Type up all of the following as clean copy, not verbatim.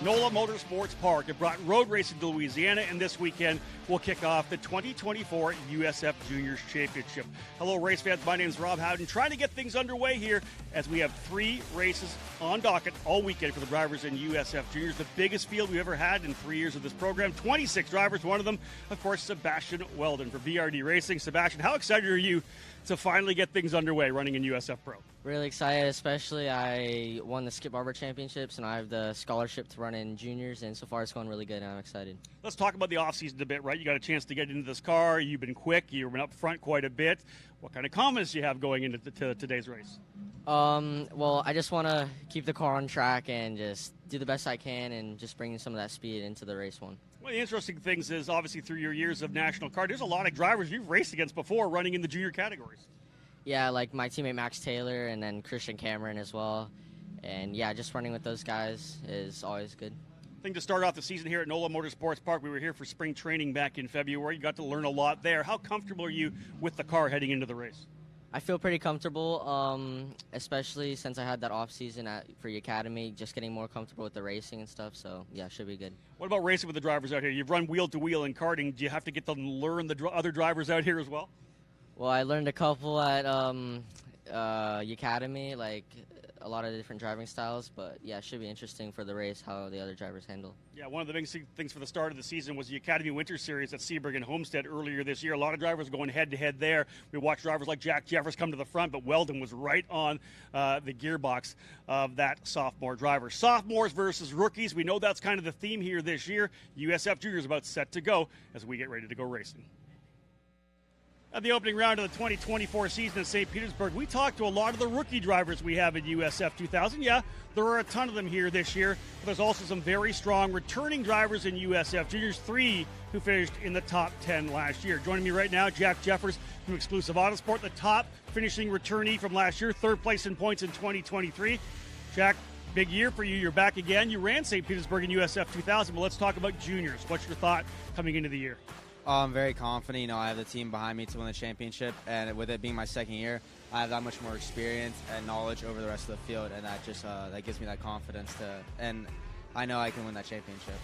NOLA Motorsports Park. It brought road racing to Louisiana, and this weekend will kick off the 2024 USF Juniors Championship. Hello, race fans. My name is Rob Howden, trying to get things underway here as we have 3 races on docket all weekend for the drivers in USF Juniors. The biggest field we've ever had in 3 years of this program. 26 drivers, one of them, of course, Sebastian Weldon for VRD Racing. Sebastian, how excited are you to finally get things underway running in USF Pro? Really excited, especially I won the Skip Barber Championships, and I have the scholarship to run in juniors, and so far it's going really good, and I'm excited. Let's talk about the offseason a bit, right? You got a chance to get into this car. You've been quick. You've been up front quite a bit. What kind of confidence do you have going into today's race? Well, I just want to keep the car on track and just do the best I can and just bring some of that speed into the race one. One of the interesting things is, obviously, through your years of national car, there's a lot of drivers you've raced against before running in the junior categories. Yeah, like my teammate Max Taylor and then Christian Cameron as well. And, yeah, just running with those guys is always good. I think to start off the season here at NOLA Motorsports Park, we were here for spring training back in February. You got to learn a lot there. How comfortable are you with the car heading into the race? I feel pretty comfortable, especially since I had that off season for the academy, just getting more comfortable with the racing and stuff. So yeah, should be good. What about racing with the drivers out here? You've run wheel to wheel in karting. Do you have to get to learn the other drivers out here as well? Well, I learned a couple at academy, like a lot of different driving styles. But yeah, it should be interesting for the race how the other drivers handle. Yeah, one of the big things for the start of the season was the Academy Winter Series at Seaburg and Homestead earlier this year. A lot of drivers going head-to-head there. We watched drivers like Jack Jeffers come to the front, but Weldon was right on the gearbox of that sophomore driver. Sophomores versus rookies. We know that's kind of the theme here this year. USF Juniors about set to go as we get ready to go racing. At the opening round of the 2024 season in St. Petersburg, we talked to a lot of the rookie drivers we have at USF 2000. Yeah, there are a ton of them here this year, but there's also some very strong returning drivers in USF Juniors, 3 who finished in the top 10 last year. Joining me right now, Jack Jeffers from Exclusive Autosport, the top finishing returnee from last year, 3rd place in points in 2023. Jack, big year for you. You're back again. You ran St. Petersburg in USF 2000, but let's talk about juniors. What's your thought coming into the year? I'm very confident. You know, I have the team behind me to win the championship, and with it being my second year, I have that much more experience and knowledge over the rest of the field, and that just that gives me that confidence and I know I can win that championship.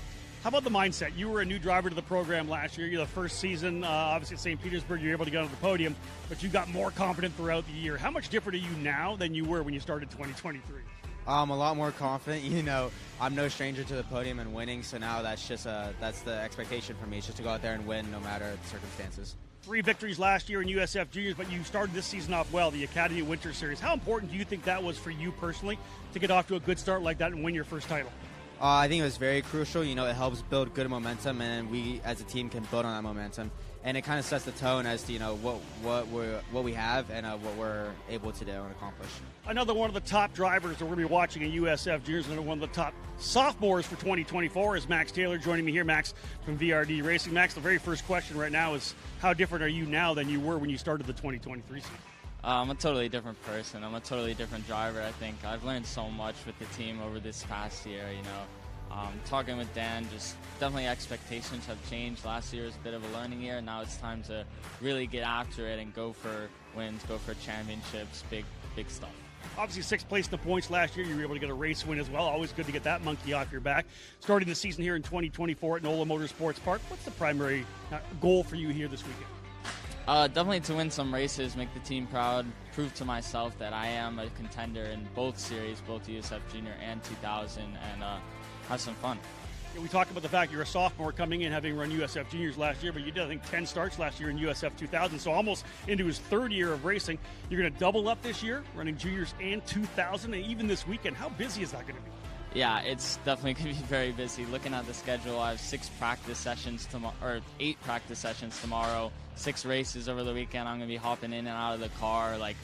How about the mindset? You were a new driver to the program last year. You're the first season, obviously at St. Petersburg, you were able to get on the podium, but you got more confident throughout the year. How much different are you now than you were when you started 2023? I'm a lot more confident. You know, I'm no stranger to the podium and winning, so now that's the expectation for me. It's just to go out there and win no matter the circumstances. 3 victories last year in USF Juniors, but you started this season off well, the Academy Winter Series. How important do you think that was for you personally to get off to a good start like that and win your first title? I think it was very crucial. You know, it helps build good momentum, and we as a team can build on that momentum. And it kind of sets the tone as to, you know, what we have and what we're able to do and accomplish. Another one of the top drivers that we're going to be watching at USF Juniors, and one of the top sophomores for 2024 is Max Taylor. Joining me here, Max from VRD Racing. Max, the very first question right now is, how different are you now than you were when you started the 2023 season? I'm a totally different person. I'm a totally different driver, I think. I've learned so much with the team over this past year, you know. Talking with Dan, just definitely expectations have changed. Last year was a bit of a learning year. Now it's time to really get after it and go for wins, go for championships, big stuff. Obviously, 6th place in the points last year. You were able to get a race win as well. Always good to get that monkey off your back. Starting the season here in 2024 at NOLA Motorsports Park, what's the primary goal for you here this weekend? Definitely to win some races, make the team proud, prove to myself that I am a contender in both series, both USF Junior and 2000, and have some fun. We talked about the fact you're a sophomore coming in, having run USF Juniors last year, but you did, I think, 10 starts last year in USF 2000, so almost into his 3rd year of racing. You're going to double up this year, running juniors and 2000, and even this weekend. How busy is that going to be? Yeah, it's definitely going to be very busy. Looking at the schedule, I have 8 practice sessions tomorrow, 6 races over the weekend. I'm going to be hopping in and out of the car, like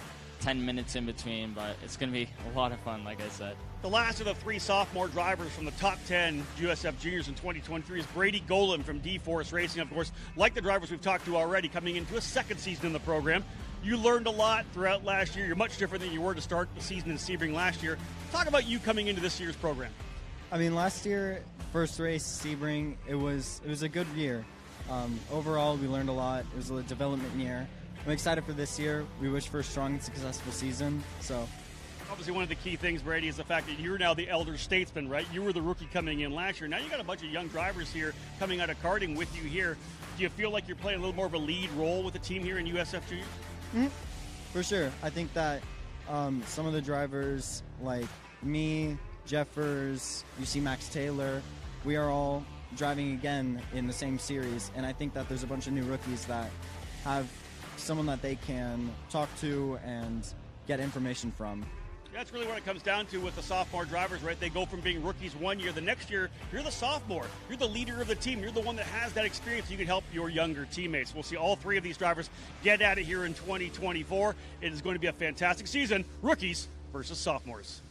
10 minutes in between, but it's going to be a lot of fun, like I said. The last of the 3 sophomore drivers from the top 10 USF Juniors in 2023 is Brady Golem from D-Force Racing. Of course, like the drivers we've talked to already, coming into a 2nd season in the program. You learned a lot throughout last year. You're much different than you were to start the season in Sebring last year. Talk about you coming into this year's program. I mean, last year, first race, Sebring, it was a good year. Overall, we learned a lot. It was a development year. I'm excited for this year. We wish for a strong and successful season. So Obviously, one of the key things, Brady, is the fact that you're now the elder statesman, right? You were the rookie coming in last year. Now you got a bunch of young drivers here coming out of karting with you here. Do you feel like you're playing a little more of a lead role with the team here in USF Juniors? Mm-hmm. For sure. I think that some of the drivers, like me, Jeffers, you see Max Taylor, we are all driving again in the same series, and I think that there's a bunch of new rookies that have someone that they can talk to and get information from. That's really what it comes down to with the sophomore drivers, right? They go from being rookies one year. The next year, you're the sophomore. You're the leader of the team. You're the one that has that experience. You can help your younger teammates. We'll see all three of these drivers get at it here in 2024. It is going to be a fantastic season. Rookies versus sophomores.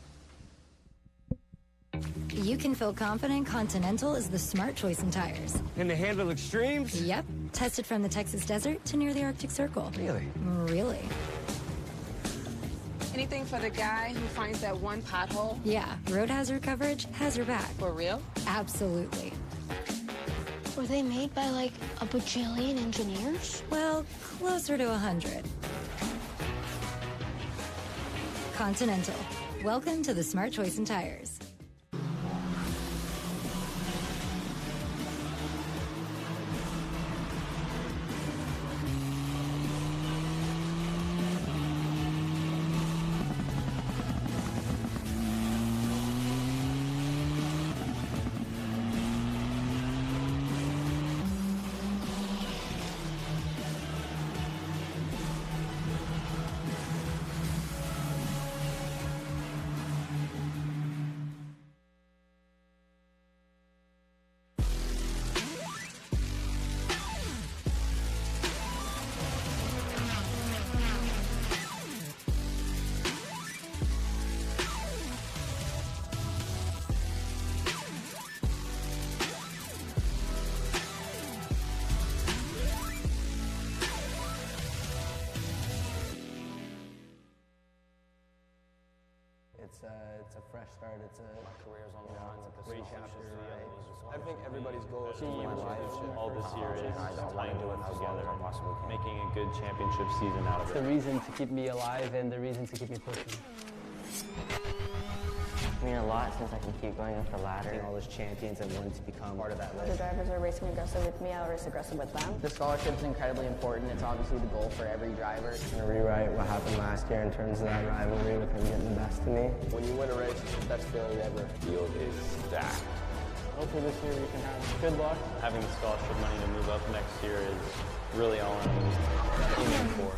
You can feel confident Continental is the smart choice in tires. And they handle extremes? Yep. Tested from the Texas desert to near the Arctic Circle. Really? Really. Anything for the guy who finds that one pothole? Yeah, road hazard coverage has your back. For real? Absolutely. Were they made by like a bajillion engineers? Well, closer to 100. Continental. Welcome to the smart choice in tires. It's a fresh start. It's a career's on the line. It's a great chapter. I think everybody's goal is to win a championship. All this year is playing well together and making a good championship season out of it. It's the reason to keep me alive and the reason to keep me pushing. I mean, a lot since I can keep going up the ladder. All those champions and wanting to become part of that list. The drivers are racing aggressive with me, I'll race aggressive with them. The scholarship is incredibly important. It's obviously the goal for every driver. I'm going to rewrite what happened last year in terms of that rivalry with him getting the best of me. When you win a race, it's the best feeling ever. The field is stacked. Hopefully this year we can have good luck. Having the scholarship money to move up next year is really all I'm aiming for.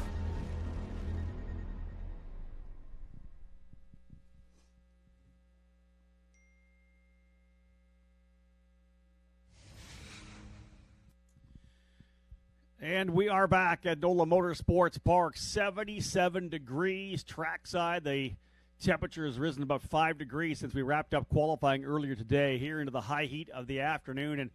And we are back at NOLA Motorsports Park, 77 degrees trackside. The temperature has risen about 5 degrees since we wrapped up qualifying earlier today, here into the high heat of the afternoon. And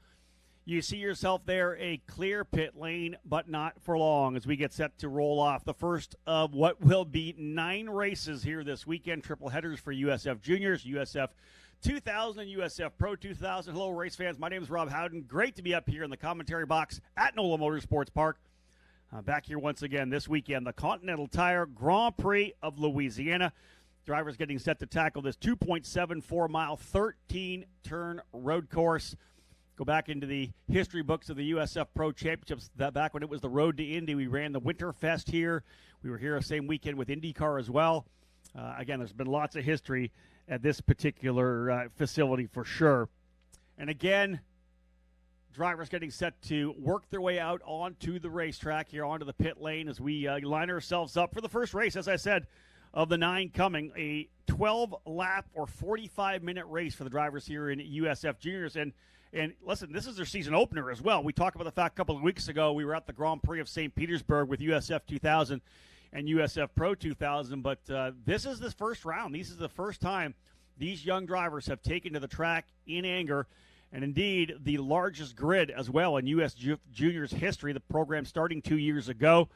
you see yourself there, a clear pit lane, but not for long as we get set to roll off the first of what will be 9 races here this weekend, triple headers for USF Juniors, USF 2000 and USF Pro 2000. Hello, race fans. My name is Rob Howden. Great to be up here in the commentary box at NOLA Motorsports Park. Back here once again this weekend, the Continental Tire Grand Prix of Louisiana. Drivers getting set to tackle this 2.74-mile, 13-turn road course. Go back into the history books of the USF Pro Championships. Back when it was the Road to Indy, we ran the Winterfest here. We were here the same weekend with IndyCar as well. Again, there's been lots of history at this particular facility for sure. And again, drivers getting set to work their way out onto the racetrack here, onto the pit lane as we line ourselves up for the first race, as I said, of the 9 coming. A 12-lap or 45-minute race for the drivers here in USF Juniors. And listen, this is their season opener as well. We talked about the fact a couple of weeks ago we were at the Grand Prix of St. Petersburg with USF 2000 and USF Pro 2000, but this is the first round. This is the first time these young drivers have taken to the track in anger, and indeed the largest grid as well in US Juniors history, the program starting 2 years ago.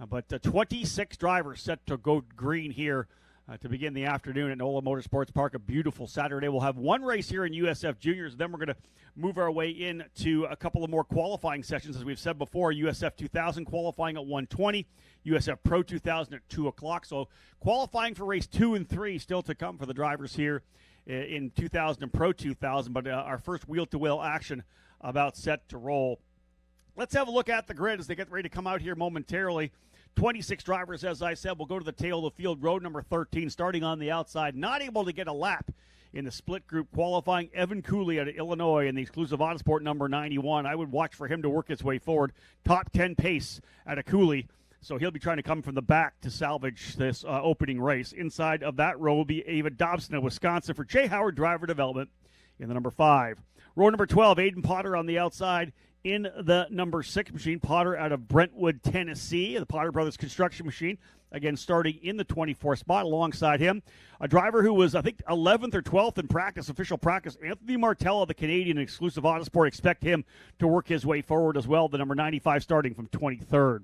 But 26 drivers set to go green here to begin the afternoon at NOLA Motorsports Park. A beautiful Saturday. We'll have one race here in USF Juniors. Then we're going to move our way into a couple of more qualifying sessions. As we've said before, USF2000 qualifying at 1:20, USF Pro 2000 at 2 o'clock. So qualifying for race 2 and 3 still to come for the drivers here in 2000 and Pro 2000. But our first wheel-to-wheel action about set to roll. Let's have a look at the grid as they get ready to come out here momentarily. 26 drivers, as I said, will go to the tail of the field, row number 13, starting on the outside. Not able to get a lap in the split group qualifying. Evan Cooley out of Illinois in the exclusive Autosport number 91. I would watch for him to work his way forward. Top 10 pace out of Cooley. So he'll be trying to come from the back to salvage this opening race. Inside of that row will be Ava Dobson of Wisconsin for Jay Howard Driver Development in the number 5. Row number 12, Aiden Potter on the outside. In the number 6 machine, Potter out of Brentwood, Tennessee, the Potter Brothers construction machine, again starting in the 24th spot alongside him. A driver who was, I think, 11th or 12th in practice, official practice, Anthony Martella, the Canadian exclusive Autosport. Expect him to work his way forward as well, the number 95 starting from 23rd.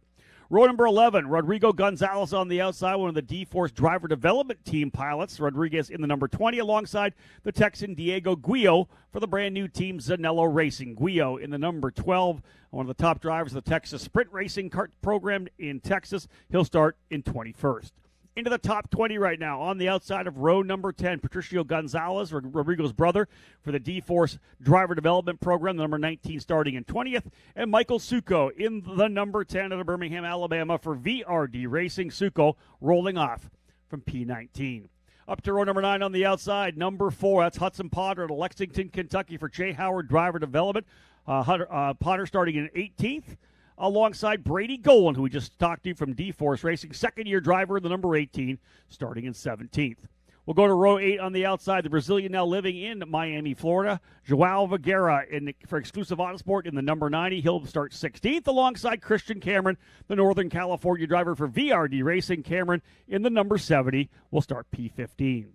Row number 11, Rodrigo Gonzalez on the outside, one of the D-Force driver development team pilots. Rodriguez in the number 20 alongside the Texan Diego Guillo for the brand new team Zanello Racing. Guillo in the number 12, one of the top drivers of the Texas Sprint Racing kart program in Texas. He'll start in 21st. Into the top 20 right now. On the outside of row number 10, Patricio Gonzalez, Rodrigo's brother, for the D-Force Driver Development Program, the number 19 starting in 20th. And Michael Succo in the number 10 out of Birmingham, Alabama for VRD Racing. Succo rolling off from P19. Up to row number 9 on the outside, number 4, that's Hudson Potter out of Lexington, Kentucky for Jay Howard Driver Development. Potter starting in 18th. Alongside Brady Golan, who we just talked to from D-Force Racing, second-year driver in the number 18, starting in 17th. We'll go to row 8 on the outside. The Brazilian now living in Miami, Florida, Joao Vigueira for exclusive Autosport in the number 90. He'll start 16th alongside Christian Cameron, the Northern California driver for VRD Racing. Cameron in the number 70 will start P15.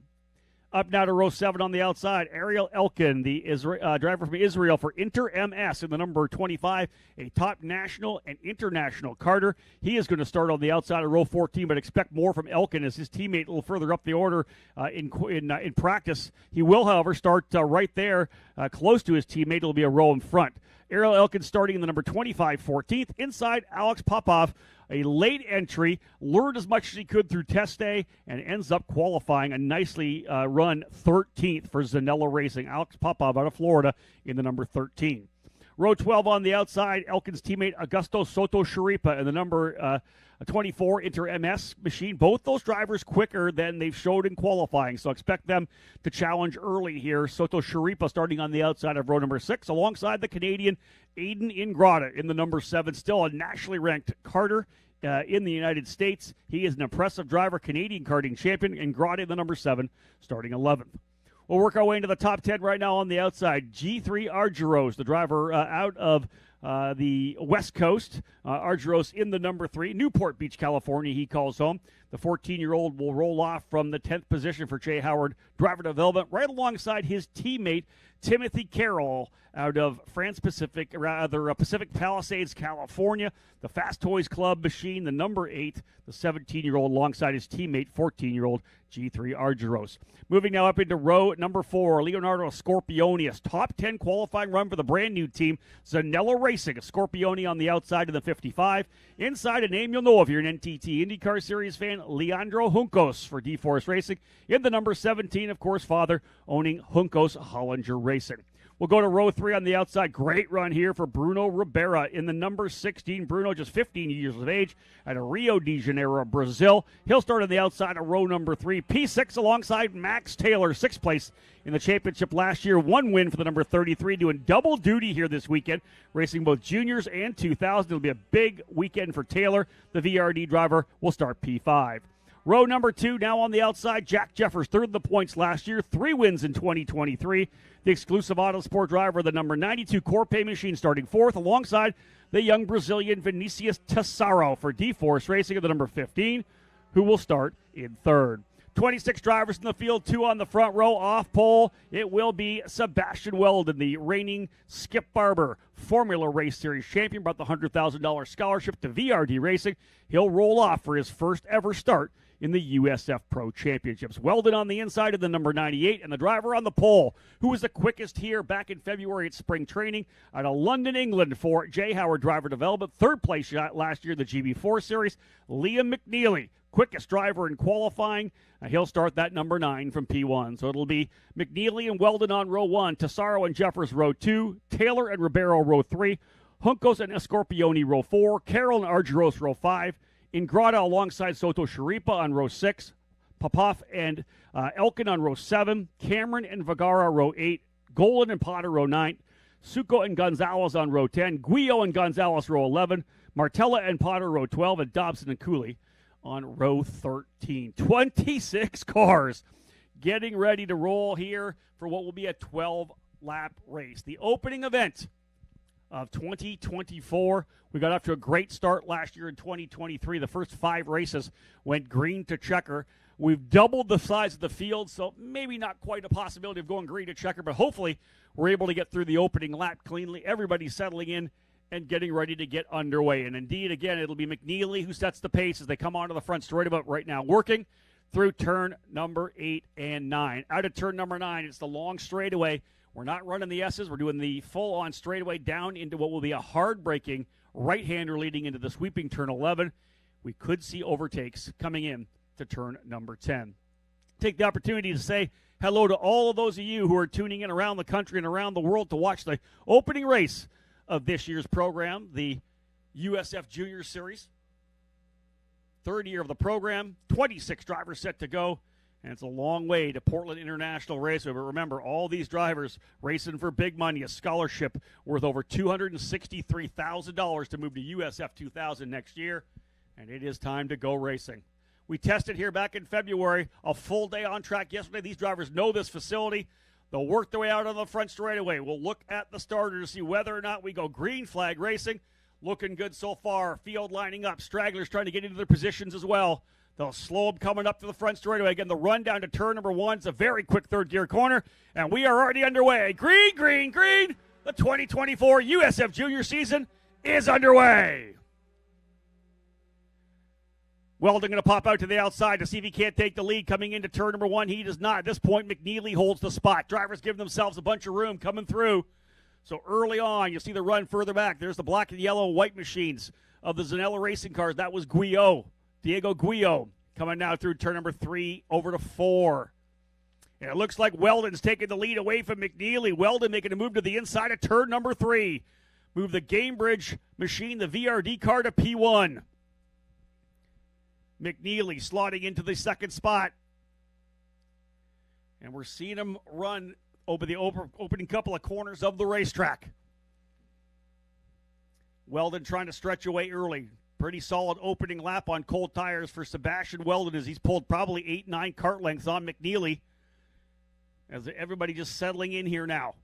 Up now to row 7 on the outside, Ariel Elkin, the driver from Israel for Inter MS in the number 25, a top national and international karter. He is going to start on the outside of row 14, but expect more from Elkin as his teammate a little further up the order in practice. He will, however, start right there close to his teammate. It'll be a row in front. Ariel Elkin starting in the number 25, 14th. Inside, Alex Popov, a late entry, lured as much as he could through test day, and ends up qualifying a nicely run 13th for Zanello Racing. Alex Popov out of Florida in the number 13. Row 12 on the outside, Elkin's teammate Augusto Soto Sharipa in the number 24 Inter MS machine. Both those drivers quicker than they've showed in qualifying, so expect them to challenge early here. Soto Sharipa starting on the outside of row number 6, alongside the Canadian Aiden Ingrata in the number 7, still a nationally ranked karter in the United States. He is an impressive driver, Canadian karting champion. Ingrata in the number 7, starting 11th. We'll work our way into the top 10 right now on the outside. G3 Argyros, the driver out of the West Coast. Argyros in the number 3. Newport Beach, California, he calls home. The 14-year-old will roll off from the 10th position for Jay Howard Driver Development, right alongside his teammate, Timothy Carroll, out of Pacific Palisades, California. The Fast Toys Club machine, the number 8, the 17-year-old alongside his teammate, 14-year-old G3 Argyros. Moving now up into row number 4, Leonardo Scorpionius. Top 10 qualifying run for the brand new team, Zanello Racing. A Scorpioni on the outside of the 55. Inside, a name you'll know if you're an NTT IndyCar Series fan, Leandro Juncos for D-Force Racing. In the number 17, of course, father owning Juncos Hollinger Racing. We'll go to row 3 on the outside. Great run here for Bruno Ribera in the number 16. Bruno, just 15 years of age, out of Rio de Janeiro, Brazil. He'll start on the outside of row number 3. P6 alongside Max Taylor, 6th place in the championship last year. 1 win for the number 33, doing double duty here this weekend, racing both juniors and 2000. It'll be a big weekend for Taylor. The VRD driver will start P5. Row number 2, now on the outside, Jack Jeffers, third in the points last year, 3 wins in 2023. The exclusive Autosport driver, the number 92 Corpay machine, starting 4th, alongside the young Brazilian Vinicius Tessaro for D-Force Racing at the number 15, who will start in 3rd. 26 drivers in the field, 2 on the front row. Off pole, it will be Sebastian Weldon, the reigning Skip Barber Formula Race Series champion, brought the $100,000 scholarship to VRD Racing. He'll roll off for his first ever start in the USF Pro Championships. Weldon on the inside of the number 98, and the driver on the pole, who was the quickest here back in February at spring training out of London, England for J. Howard Driver Development. Third place last year in the GB4 Series. Liam McNeely, quickest driver in qualifying. He'll start that number 9 from P1. So it'll be McNeely and Weldon on row 1, Tesaro and Jeffers row 2, Taylor and Ribeiro row 3, Juncos and Escorpioni row 4, Carroll and Argyros row 5, Ingrata alongside Soto Sharipa on row 6, Popov and Elkin on row 7, Cameron and Vergara row 8, Golan and Potter row 9, Suko and Gonzalez on row 10, Guillo and Gonzalez row 11, Martella and Potter row 12, and Dobson and Cooley on row 13. 26 cars getting ready to roll here for what will be a 12-lap race. The opening event of 2024. We got off to a great start last year in 2023. The first 5 races went green to checker. We've doubled the size of the field, so maybe not quite a possibility of going green to checker, but hopefully we're able to get through the opening lap cleanly. Everybody's settling in and getting ready to get underway. And indeed, again, it'll be McNeely who sets the pace as they come onto the front straightaway right now, working through turn number 8 and 9. Out of turn number 9, it's the long straightaway. We're not running the S's. We're doing the full-on straightaway down into what will be a hard-braking right-hander leading into the sweeping turn 11. We could see overtakes coming in to turn number 10. Take the opportunity to say hello to all of those of you who are tuning in around the country and around the world to watch the opening race of this year's program, the USF Junior Series. Third year of the program, 26 drivers set to go. And it's a long way to Portland International Raceway. But remember, all these drivers racing for big money, a scholarship worth over $263,000 to move to USF2000 next year. And it is time to go racing. We tested here back in February, a full day on track yesterday. These drivers know this facility. They'll work their way out on the front straightaway. We'll look at the starter to see whether or not we go green flag racing. Looking good so far. Field lining up. Stragglers trying to get into their positions as well. They'll slow them coming up to the front straightaway. Again, the run down to turn number 1. It's a very quick third gear corner, and we are already underway. Green, green, green. The 2024 USF Junior season is underway. Weldon going to pop out to the outside to see if he can't take the lead coming into turn number 1. He does not. At this point, McNeely holds the spot. Drivers give themselves a bunch of room coming through. So early on, you see the run further back. There's the black and yellow and white machines of the Zanella Racing cars. That was Guillo. Diego Guillo coming now through turn number 3 over to 4. And it looks like Weldon's taking the lead away from McNeely. Weldon making a move to the inside of turn number 3. Move the Gamebridge machine, the VRD car, to P1. McNeely slotting into the second spot. And we're seeing him run over the opening couple of corners of the racetrack. Weldon trying to stretch away early. Pretty solid opening lap on cold tires for Sebastian Weldon as he's pulled probably 8-9 kart lengths on McNeely. As everybody just settling in here now.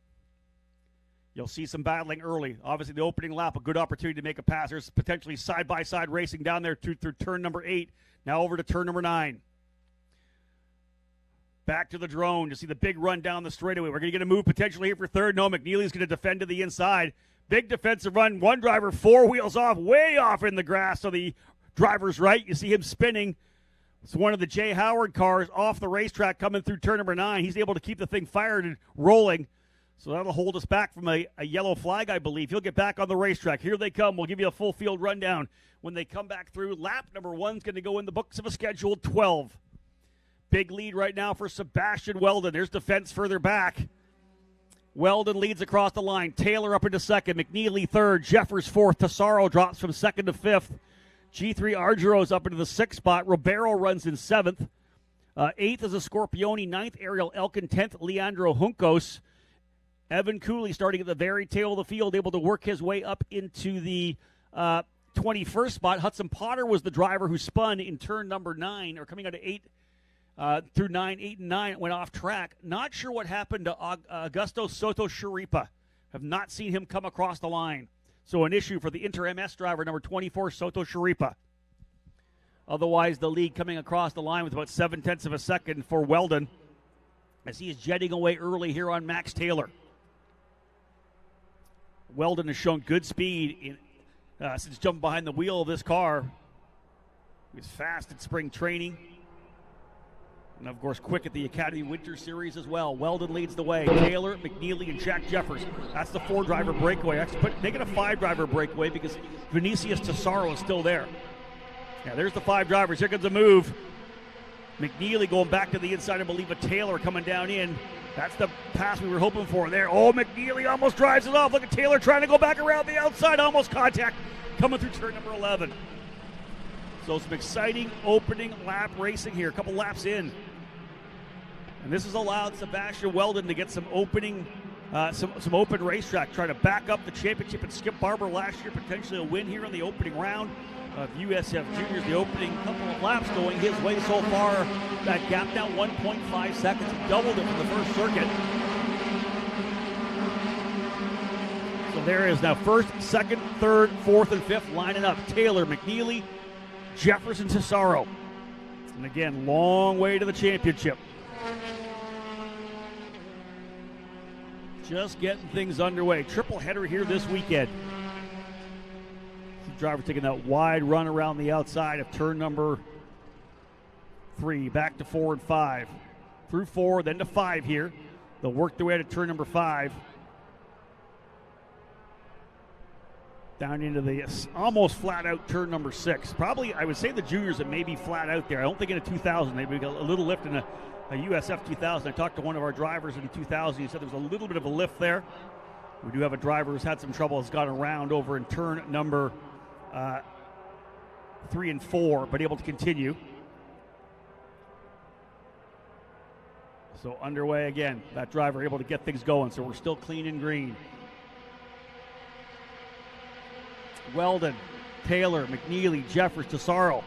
You'll see some battling early. Obviously, the opening lap, a good opportunity to make a pass. There's potentially side-by-side racing down there through turn number 8. Now over to turn number 9. Back to the drone to see the big run down the straightaway. We're going to get a move potentially here for third. No, McNeely's going to defend to the inside. Big defensive run. One driver, 4 wheels off, way off in the grass. So the driver's right. You see him spinning. It's one of the J. Howard cars off the racetrack coming through turn number 9. He's able to keep the thing fired and rolling. So that'll hold us back from a yellow flag, I believe. He'll get back on the racetrack. Here they come. We'll give you a full field rundown. When they come back through, lap number 1's going to go in the books of a scheduled 12. Big lead right now for Sebastian Weldon. There's defense further back. Weldon leads across the line. Taylor up into second. McNeely third. Jeffers fourth. Tesaro drops from second to fifth. G3 Argyros up into the 6th spot. Ribeiro runs in 7th. 8th is a Scorpioni. 9th, Ariel Elkin. 10th, Leandro Juncos. Evan Cooley starting at the very tail of the field, able to work his way up into the 21st spot. Hudson Potter was the driver who spun in turn number 9, or coming out of 8 through 9, 8 and 9. It went off track. Not sure what happened to Augusto Soto Sharipa. Have not seen him come across the line. So an issue for the Inter-MS driver, number 24, Soto Sharipa. Otherwise, the lead coming across the line with about 0.7 of a second for Weldon as he is jetting away early here on Max Taylor. Weldon has shown good speed since jumping behind the wheel of this car. He was fast at spring training. And, of course, quick at the Academy Winter Series as well. Weldon leads the way. Taylor, McNeely, and Jack Jeffers. That's the 4-driver breakaway. Make it a 5-driver breakaway because Vinicius Tesaro is still there. Yeah, there's the 5 drivers. Here comes a move. McNeely going back to the inside. I believe a Taylor coming down in. That's the pass we were hoping for there. Oh, McNeely almost drives it off. Look at Taylor trying to go back around the outside. Almost contact coming through turn number 11. So some exciting opening lap racing here. A couple laps in. And this has allowed Sebastian Weldon to get some opening, some open racetrack, try to back up the championship, and Skip Barber last year potentially a win here in the opening round of USF Juniors. The opening couple of laps going his way so far. That gap down 1.5 seconds. He doubled it from the first circuit. So there is now first, second, third, fourth, and fifth lining up. Taylor, McNeely, Jefferson, Tesaro. And again, long way to the championship. Just getting things underway. Triple header here this weekend. The driver taking that wide run around the outside of turn number 3, back to 4 and 5. Through 4, then to 5 here. They'll work their way to turn number 5. Down into the almost flat out turn number 6. Probably, I would say the juniors that may be flat out there. I don't think in a 2000. They've got a little lift in a USF 2000. I talked to one of our drivers in 2000. He said there was a little bit of a lift there. We do have a driver who's had some trouble, has gone around over in turn number 3 and 4, but able to continue. So underway again. That driver able to get things going. So we're still clean and green. Weldon, Taylor, McNeely, Jeffers, Tesaro.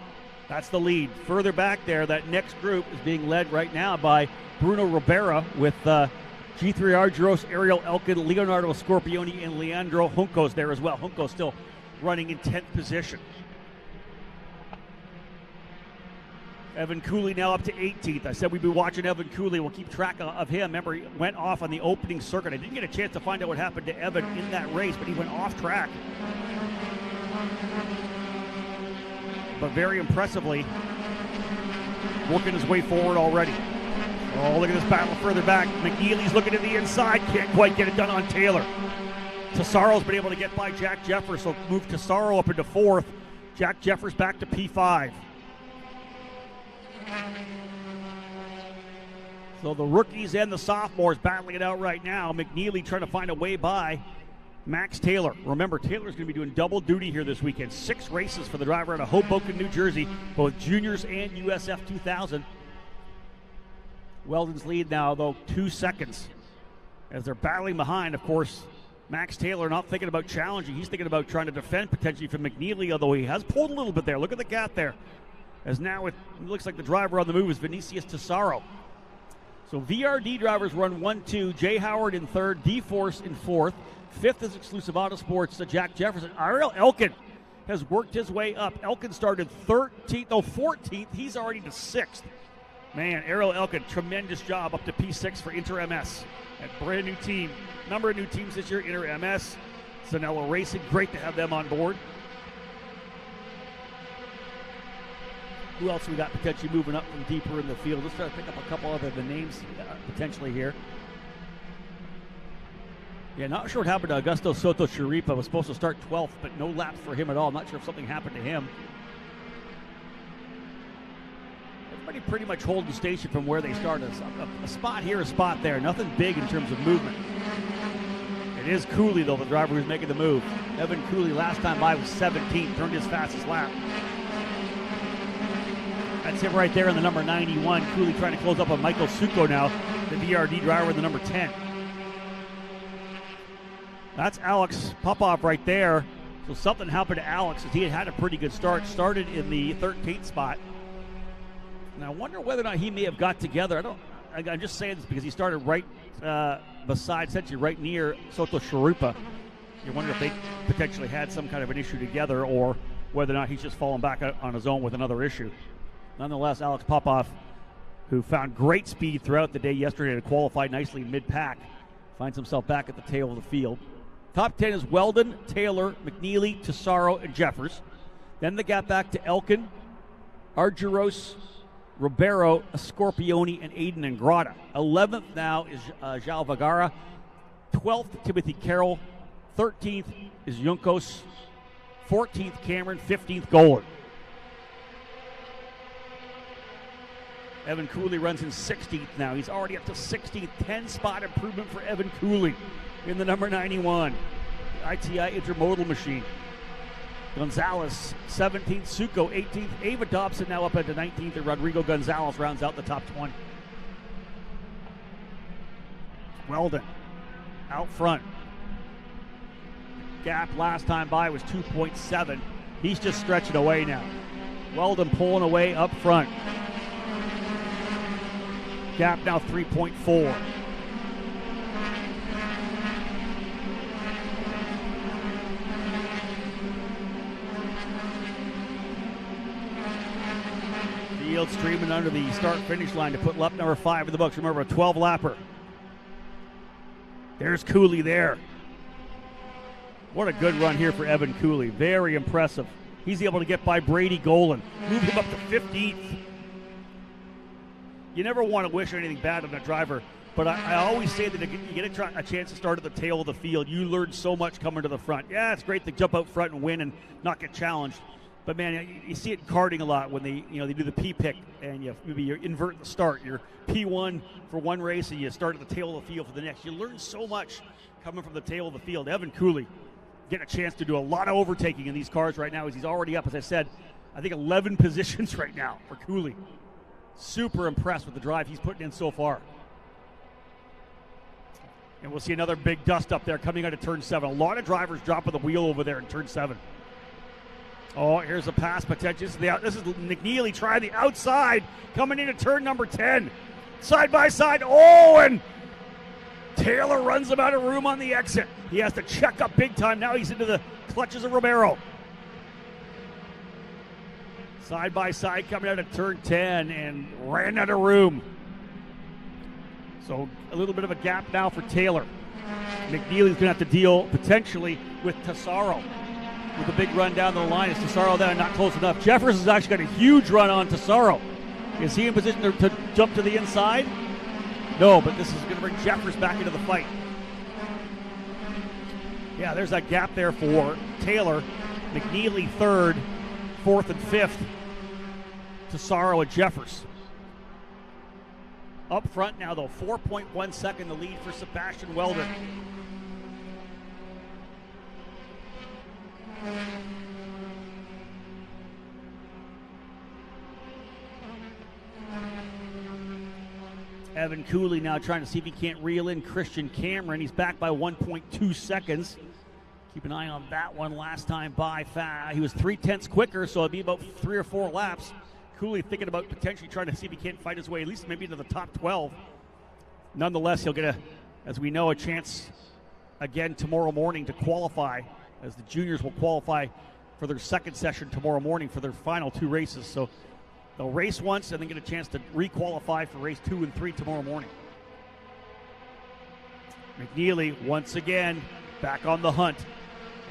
That's the lead. Further back there, that next group is being led right now by Bruno Ribera with G3 Argyros, Ariel Elkin, Leonardo Scorpioni, and Leandro Juncos there as well. Juncos still running in 10th position. Evan Cooley now up to 18th. I said we'd be watching Evan Cooley. We'll keep track of him. Remember, he went off on the opening circuit. I didn't get a chance to find out what happened to Evan in that race, but he went off track. But very impressively, working his way forward already. Oh, look at this battle further back. McNeely's looking to the inside. Can't quite get it done on Taylor. Tesaro's been able to get by Jack Jeffers, so move Tesaro up into 4th. Jack Jeffers back to P5. So the rookies and the sophomores battling it out right now. McNeely trying to find a way by Max Taylor. Remember, Taylor's going to be doing double duty here this weekend. 6 races for the driver out of Hoboken, New Jersey, both juniors and USF 2000. Weldon's lead now, though, 2 seconds. As they're battling behind, of course, Max Taylor not thinking about challenging. He's thinking about trying to defend potentially from McNeely, although he has pulled a little bit there. Look at the gap there. As now it looks like the driver on the move is Vinicius Tesaro. So VRD drivers run 1-2. Jay Howard in 3rd, D-Force in 4th. 5th is Exclusive Autosports, Jack Jefferson. Ariel Elkin has worked his way up. Elkin started 14th. He's already to 6th. Man, Ariel Elkin, tremendous job up to P6 for Inter MS. A brand new team. Number of new teams this year, Inter MS. Zanello Racing, great to have them on board. Who else we got potentially moving up from deeper in the field? Let's try to pick up a couple other the names potentially here. Yeah, not sure what happened to Augusto Soto Chiripa. Was supposed to start 12th, but no laps for him at all. Not sure if something happened to him. Everybody pretty much holding station from where they started. A spot here, a spot there. Nothing big in terms of movement. It is Cooley, though, the driver who's making the move. Evan Cooley last time by was 17th, turned his fastest lap. That's him right there in the number 91. Cooley trying to close up on Michael Succo now, the VRD driver with the number 10. That's Alex Popov right there. So something happened to Alex as he had a pretty good start. Started in the 13th spot. And I wonder whether or not he may have got together. I'm just saying this because he started right beside, essentially right near Soto Chiripa. You wonder if they potentially had some kind of an issue together or whether or not he's just fallen back on his own with another issue. Nonetheless, Alex Popov, who found great speed throughout the day yesterday to qualify nicely mid-pack, finds himself back at the tail of the field. Top 10 is Weldon, Taylor, McNeely, Tesaro, and Jeffers. Then the gap back to Elkin, Argyros, Ribeiro, Scorpioni, and Aiden Ingrata. 11th now is João Vergara. 12th, Timothy Carroll. 13th is Juncos. 14th, Cameron. 15th, Golan. Evan Cooley runs in 16th now. He's already up to 16th. 10-spot improvement for Evan Cooley in the number 91 ITI Intermodal machine. Gonzalez, 17th. Suko, 18th. Ava Dobson now up into 19th. And Rodrigo Gonzalez rounds out the top 20. Weldon out front. Gap last time by was 2.7. He's just stretching away now. Weldon pulling away up front. Gap now 3.4. Field streaming under the start-finish line to put lap number 5 in the books. Remember, a 12-lapper. There's Cooley there. What a good run here for Evan Cooley. Very impressive. He's able to get by Brady Golan. Move him up to 15th. You never want to wish anything bad on a driver, but I always say that if you get a chance to start at the tail of the field, you learn so much coming to the front. Yeah, it's great to jump out front and win and not get challenged. But man, you see it in karting a lot when they do the P-pick and maybe you invert the start. You're P1 for one race and you start at the tail of the field for the next. You learn so much coming from the tail of the field. Evan Cooley getting a chance to do a lot of overtaking in these cars right now as he's already up, as I said, I think 11 positions right now for Cooley. Super impressed with the drive he's putting in so far. And we'll see another big dust up there coming out of turn 7. A lot of drivers dropping the wheel over there in turn 7. Oh, here's a pass potential. This is McNeely trying the outside, coming into turn number 10. Side by side. Oh, and Taylor runs him out of room on the exit. He has to check up big time. Now he's into the clutches of Romero. Side by side coming out of turn 10 and ran out of room. So a little bit of a gap now for Taylor. McNeely's going to have to deal potentially with Tesaro with a big run down the line. Is Tesaro there? Not close enough. Jeffers has actually got a huge run on Tesaro. Is he in position to jump to the inside? No, but this is going to bring Jeffers back into the fight. Yeah, there's that gap there for Taylor. McNeely third, fourth and fifth. Tesaro and Jeffers. Up front now, though, 4.1 second the lead for Sebastian Weldon. Evan Cooley now trying to see if he can't reel in Christian Cameron. He's back by 1.2 seconds. Keep an eye on that one. Last time by, he was 0.3 quicker, so it'd be about 3 or 4 laps. Cooley thinking about potentially trying to see if he can't fight his way at least maybe into the top 12. Nonetheless, he'll get, as we know, a chance again tomorrow morning to qualify, as the juniors will qualify for their second session tomorrow morning for their final 2 races. So they'll race once and then get a chance to re-qualify for race 2 and 3 tomorrow morning. McNeely once again back on the hunt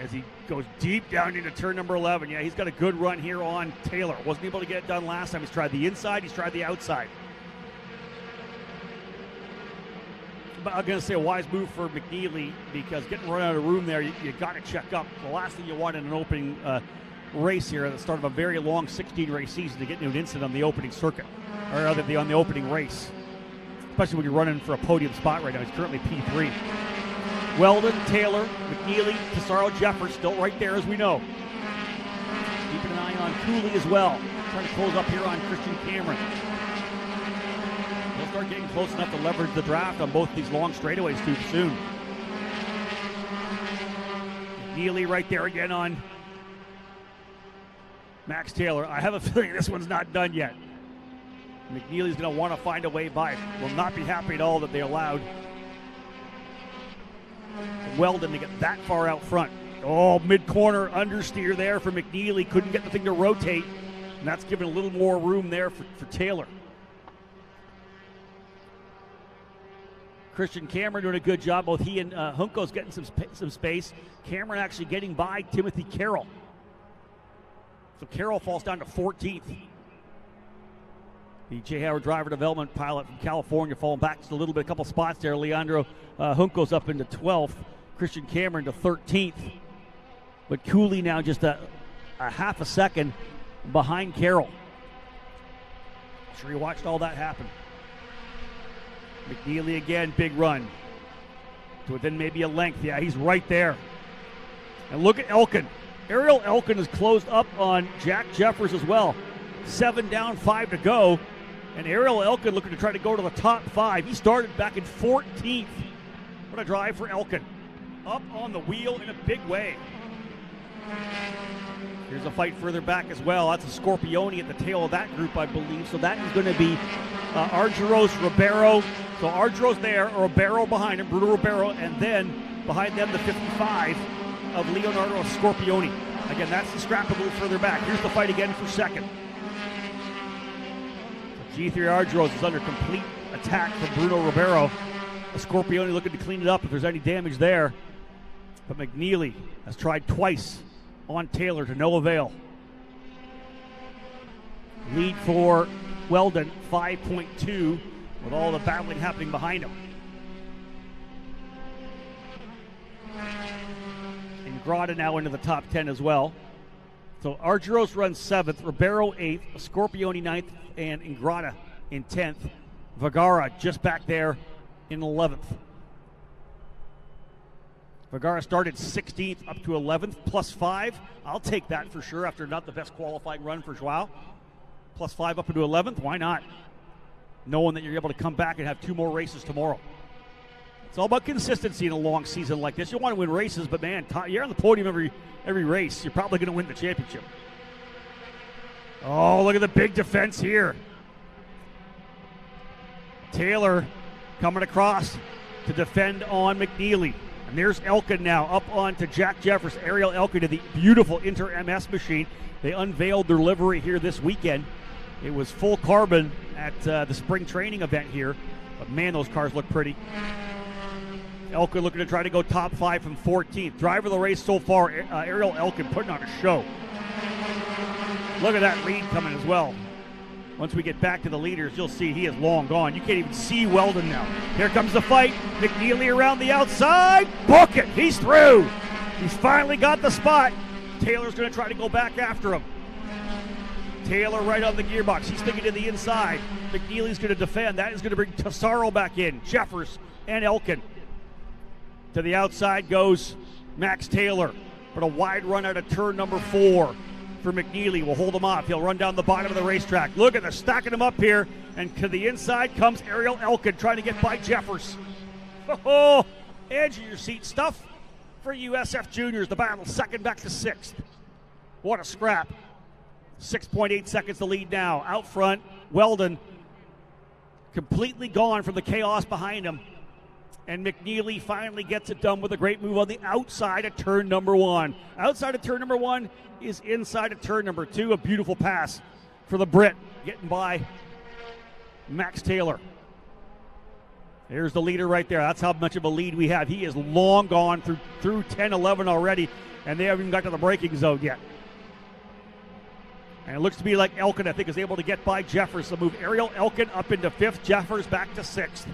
as he goes deep down into turn number 11. Yeah, he's got a good run here on Taylor. Wasn't able to get it done last time. He's tried the inside, he's tried the outside. But I'm going to say a wise move for McNeely, because getting run out of room there, you got to check up. The last thing you want in an opening race here at the start of a very long 16-race season to get into an incident on the opening circuit, or rather on the opening race, especially when you're running for a podium spot right now. He's currently P3. Weldon, Taylor, McNeely, Tesaro, Jeffers still right there, as we know. Keeping an eye on Cooley as well. Trying to close up here on Christian Cameron. He'll start getting close enough to leverage the draft on both these long straightaways too soon. McNeely right there again on Max Taylor. I have a feeling this one's not done yet. McNeely's going to want to find a way by it. Will not be happy at all that they allowed Weldon to get that far out front. Oh, mid-corner understeer there for McNeely. Couldn't get the thing to rotate, and that's giving a little more room there for Taylor. Christian Cameron doing a good job. Both he and Junco's getting some space. Cameron actually getting by Timothy Carroll. So Carroll falls down to 14th. The J. Howard driver development pilot from California, falling back just a little bit, a couple spots there. Leandro Junco's up into 12th. Christian Cameron to 13th. But Cooley now just a half a second behind Carroll. I'm sure you watched all that happen. McNeely again, big run. To within maybe a length. Yeah, he's right there. And look at Elkin. Ariel Elkin is closed up on Jack Jeffers as well. 7 down, 5 to go. And Ariel Elkin looking to try to go to the top 5. He started back in 14th. What a drive for Elkin. Up on the wheel in a big way. Here's a fight further back as well. That's a Scorpione at the tail of that group, I believe. So that is going to be Argyros, Ribeiro. So Argyros there, Ribeiro behind him, Bruno Ribeiro, and then behind them the 55 of Leonardo Scorpione. Again, that's the scrap a little further back. Here's the fight again for second. G3 Argyros is under complete attack from Bruno Ribeiro. Scorpione looking to clean it up if there's any damage there. But McNeely has tried twice on Taylor to no avail. Lead for Weldon, 5.2, with all the battling happening behind him. Ingrata now into the top 10 as well. So Argyros runs 7th, Ribeiro 8th, Scorpione 9th, and Ingrata in 10th. Vergara just back there in 11th. Vergara started 16th up to 11th, plus 5. I'll take that for sure after not the best qualifying run for Joao. Plus 5 up into 11th, why not? Knowing that you're able to come back and have 2 more races tomorrow. It's all about consistency in a long season like this. You want to win races, but man, you're on the podium every race. You're probably going to win the championship. Oh, look at the big defense here. Taylor coming across to defend on McNeely. And there's Elkin now up onto Jack Jeffers, Ariel Elkin to the beautiful Inter-MS machine. They unveiled their livery here this weekend. It was full carbon at the spring training event here. But man, those cars look pretty. Elkin looking to try to go top 5 from 14th. Driver of the race so far, Ariel Elkin putting on a show. Look at that lead coming as well. Once we get back to the leaders, you'll see he is long gone. You can't even see Weldon now. Here comes the fight. McNeely around the outside. Book it. He's through. He's finally got the spot. Taylor's going to try to go back after him. Taylor right on the gearbox. He's thinking to the inside. McNeely's going to defend. That is going to bring Tesaro back in. Jeffers and Elkin. To the outside goes Max Taylor. But a wide run out of turn number 4. For McNeely, will hold him off. He'll run down the bottom of the racetrack. Look at the stacking him up here. And to the inside comes Ariel Elkin trying to get by Jeffers. Oh, edge of your seat stuff for USF Juniors. The battle second back to 6th. What a scrap. 6.8 seconds to lead now. Out front, Weldon completely gone from the chaos behind him. And McNeely finally gets it done with a great move on the outside of turn number 1. Outside of turn number 1 is inside of turn number 2. A beautiful pass for the Brit, getting by Max Taylor. There's the leader right there. That's how much of a lead we have. He is long gone through 10, 11 already, and they haven't even got to the braking zone yet. And it looks to be like Elkin, I think, is able to get by Jeffers. So move Ariel Elkin up into 5th, Jeffers back to 6th.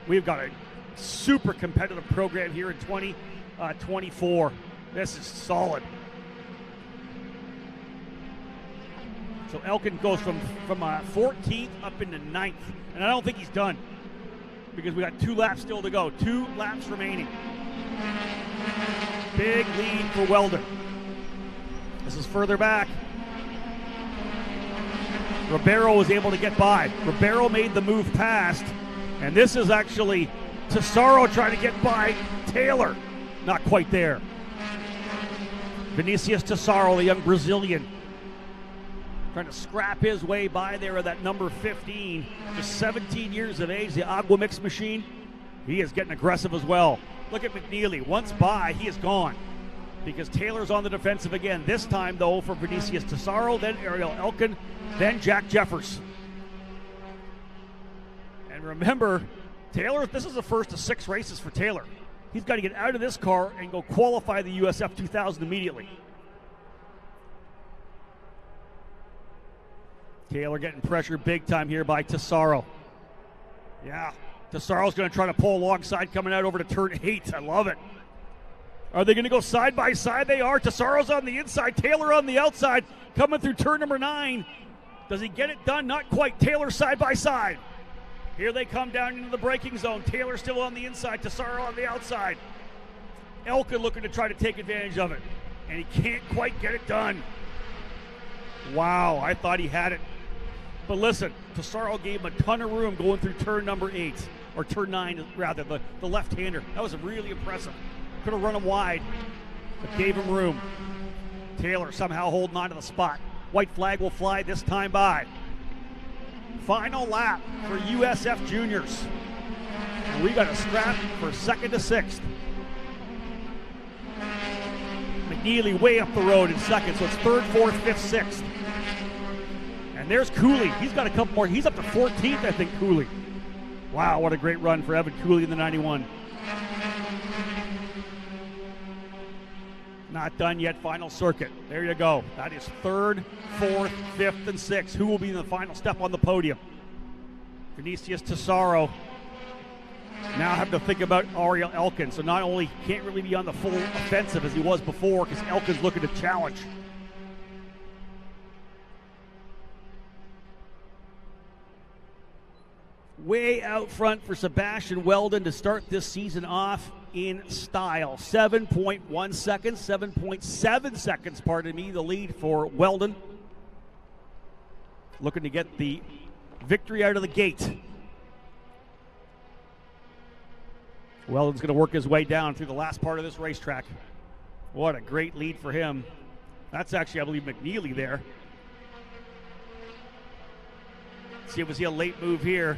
We've got a super competitive program here in 2024. This is solid. So Elkin goes from 14th up into 9th. And I don't think he's done because we got 2 laps still to go. 2 laps remaining. Big lead for Weldon. This is further back. Ribeiro was able to get by. Ribeiro made the move past. And this is actually Tesaro trying to get by Taylor. Not quite there. Vinicius Tesaro, the young Brazilian, trying to scrap his way by there at that number 15. Just 17 years of age, the Agua Mix machine. He is getting aggressive as well. Look at McNeely. Once by, he is gone because Taylor's on the defensive again. This time, though, for Vinicius Tesaro, then Ariel Elkin, then Jack Jeffers. And remember, Taylor, this is the first of 6 races for Taylor. He's got to get out of this car and go qualify the USF 2000 immediately. Taylor getting pressure big time here by Tesaro. Yeah, Tesaro's going to try to pull alongside coming out over to turn 8. I love it. Are they going to go side by side? They are. Tesaro's on the inside, Taylor on the outside, coming through turn number 9. Does he get it done? Not quite. Taylor side by side. Here they come down into the braking zone. Taylor still on the inside, Tesaro on the outside. Elkin looking to try to take advantage of it, and he can't quite get it done. Wow, I thought he had it. But listen, Tesaro gave him a ton of room going through turn number 8, or turn 9 rather, the left-hander. That was really impressive. Could have run him wide, but gave him room. Taylor somehow holding on to the spot. White flag will fly this time by. Final lap for USF Juniors. And we got a scrap for 2nd to 6th. McNeely way up the road in 2nd, so it's 3rd, 4th, 5th, 6th. And there's Cooley. He's got a couple more. He's up to 14th, I think, Cooley. Wow, what a great run for Evan Cooley in the 91. Not done yet, final circuit. There you go. That is 3rd, 4th, 5th, and 6th. Who will be in the final step on the podium? Vinicius Tesaro. Now have to think about Ariel Elkin. So not only can't really be on the full offensive as he was before, because Elkin's looking to challenge. Way out front for Sebastian Weldon to start this season off in style. 7.1 seconds, 7.7 seconds, pardon me, the lead for Weldon. Looking to get the victory out of the gate. Weldon's going to work his way down through the last part of this racetrack. What a great lead for him. That's actually, I believe, McNeely there. See, was he a late move here?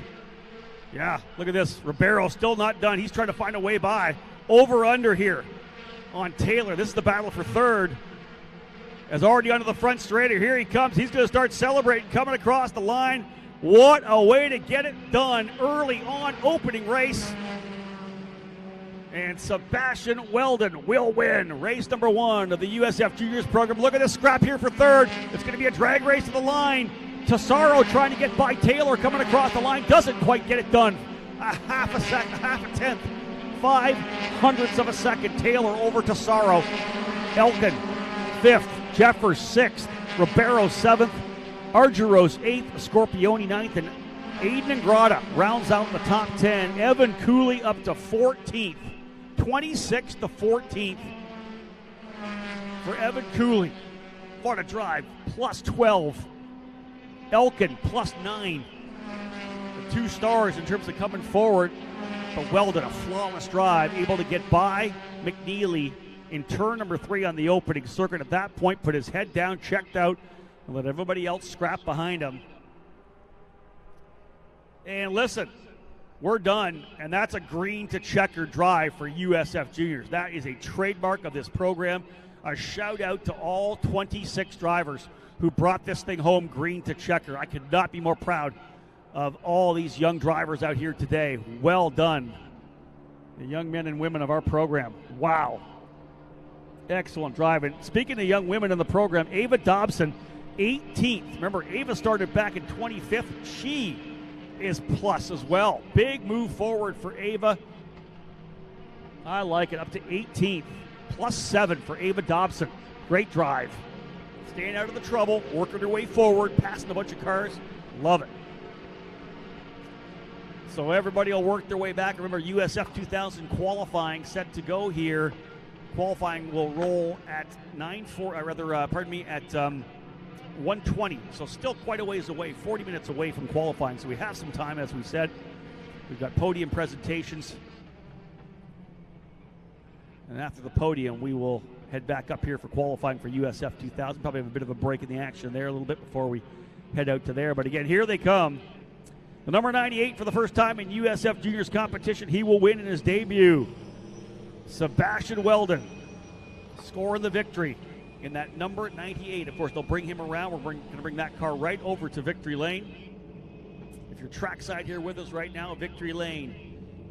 Yeah, look at this. Ribeiro still not done. He's trying to find a way by. Over under here on Taylor. This is the battle for 3rd. As already onto the front straighter. Here he comes. He's going to start celebrating, coming across the line. What a way to get it done early on opening race. And Sebastian Weldon will win race number 1 of the USF Juniors program. Look at this scrap here for 3rd. It's going to be a drag race to the line. Tesaro trying to get by Taylor, coming across the line, doesn't quite get it done. A half a tenth, 0.05 of a second. Taylor over Tesaro. Elkin 5th, Jeffers 6th, Ribeiro 7th, Argyros 8th, Scorpioni 9th, and Aiden Ingrata rounds out the top 10. Evan Cooley up to 14th, 26th to 14th for Evan Cooley. What a drive, plus 12. Elkin plus 9. The 2 stars in terms of coming forward, but Weldon a flawless drive, able to get by McNeely in turn number 3 on the opening circuit. At that point, put his head down, checked out, and let everybody else scrap behind him. And listen, we're done, and that's a green to checker drive for USF Juniors. That is a trademark of this program. A shout out to all 26 drivers who brought this thing home green to checker. I could not be more proud of all these young drivers out here today. Well done, the young men and women of our program. Wow. Excellent driving. Speaking of young women in the program, Ava Dobson, 18th. Remember, Ava started back in 25th. She is plus as well. Big move forward for Ava. I like it. Up to 18th. Plus 7 for Ava Dobson. Great drive. Staying out of the trouble, working her way forward, passing a bunch of cars. Love it. So everybody will work their way back. Remember, USF 2000 qualifying set to go here. Qualifying will roll at 1:20. So still quite a ways away, 40 minutes away from qualifying. So we have some time, as we said. We've got podium presentations. And after the podium, we will head back up here for qualifying for USF 2000. Probably have a bit of a break in the action there a little bit before we head out to there. But again, here they come. The number 98 for the first time in USF Juniors competition. He will win in his debut. Sebastian Weldon scoring the victory in that number 98. Of course, they'll bring him around. We're going to bring that car right over to Victory Lane. If you're trackside here with us right now, Victory Lane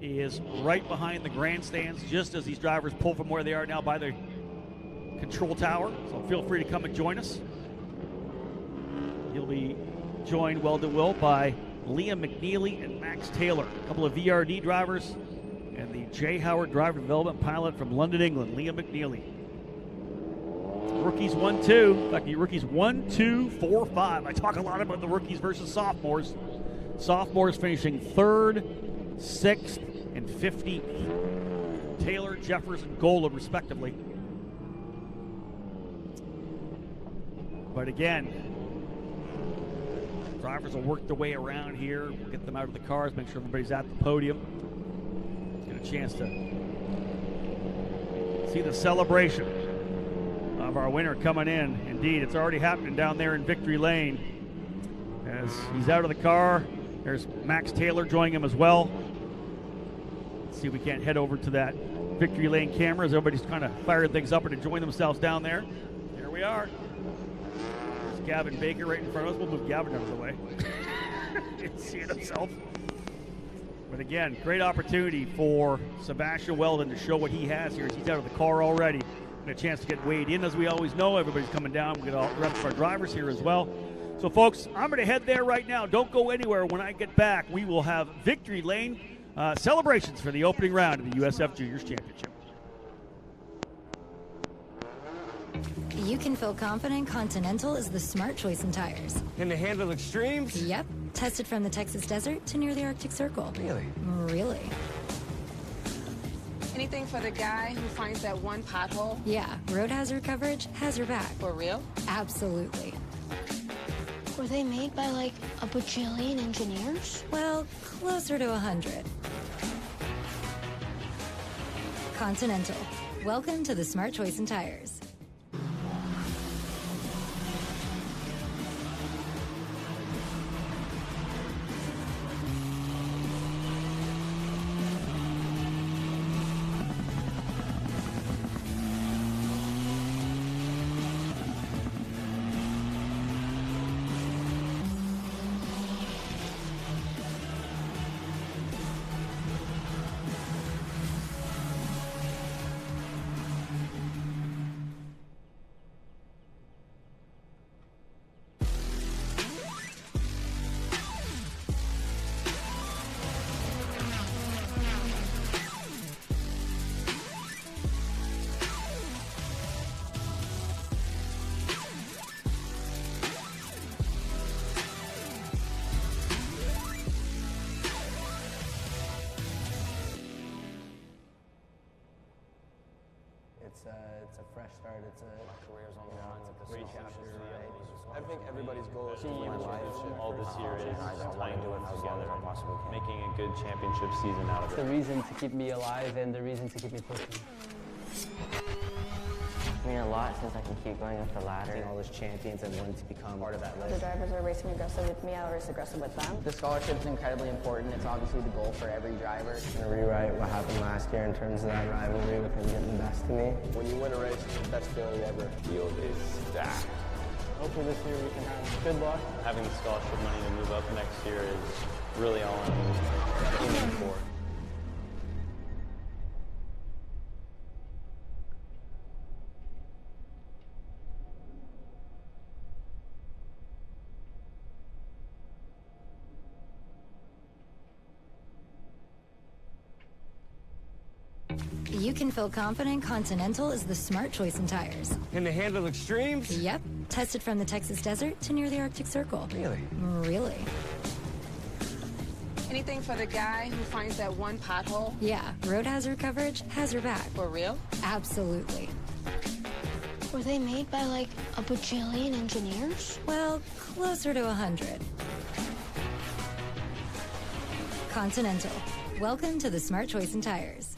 is right behind the grandstands, just as these drivers pull from where they are now by the control tower. So feel free to come and join us. You'll be joined by Liam McNeely and Max Taylor, a couple of VRD drivers, and the J. Howard driver development pilot from London, England, Liam McNeely. Rookies 1-2. In fact, the rookies 1, 2, 4, 5. I talk a lot about the rookies versus sophomores. Sophomores finishing 3rd, 6th, and 15th. Taylor, Jeffers, and Gola, respectively. But again, drivers will work their way around here. We'll get them out of the cars, make sure everybody's at the podium. Get a chance to see the celebration of our winner coming in. Indeed, it's already happening down there in Victory Lane. As he's out of the car, there's Max Taylor joining him as well. Let's see if we can't head over to that Victory Lane camera as everybody's kind of firing things up and enjoying themselves down there. There we are. There's Gavin Baker right in front of us. We'll move Gavin out of the way. He's seeing himself. But again, great opportunity for Sebastian Weldon to show what he has here. He's out of the car already. And a chance to get weighed in, as we always know. Everybody's coming down. We get all the rest of our drivers here as well. So, folks, I'm going to head there right now. Don't go anywhere. When I get back, we will have Victory Lane celebrations for the opening round of the USF Juniors Championship. You can feel confident Continental is the smart choice in tires. Can they handle extremes? Yep. Tested from the Texas desert to near the Arctic Circle. Really? Really. Anything for the guy who finds that one pothole? Yeah, road hazard coverage has your back. For real? Absolutely. Were they made by like a bajillion engineers? Well, closer to 100. Continental. Welcome to the smart choice in tires. It's a fresh start. It's a career's on the line. It's a great chapter. I think everybody's goal is to win a championship. All this year is trying to work together, making a good championship season out of It's it. the reason to keep me alive and the reason to keep me pushing. I mean, a lot since I can keep going up the ladder. All those champions and wanting to become part of that The list. drivers are racing aggressive with me, I'll race aggressive with them. The scholarship is incredibly important. It's obviously the goal for every driver. I'm going to rewrite what happened last year in terms of that rivalry with him getting the best of me. When you win a race, it's the best feeling ever. Field is stacked. Hopefully this year we can have good luck. Having the scholarship money to move up next year is really all I'm aiming for. You can feel confident Continental is the smart choice in tires. Can they handle extremes? Yep. Tested from the Texas desert to near the Arctic Circle. Really? Really. Anything for the guy who finds that one pothole? Yeah, road hazard coverage has your back. For real? Absolutely. Were they made by like a bajillion engineers? Well, closer to 100. Continental. Welcome to the smart choice in tires.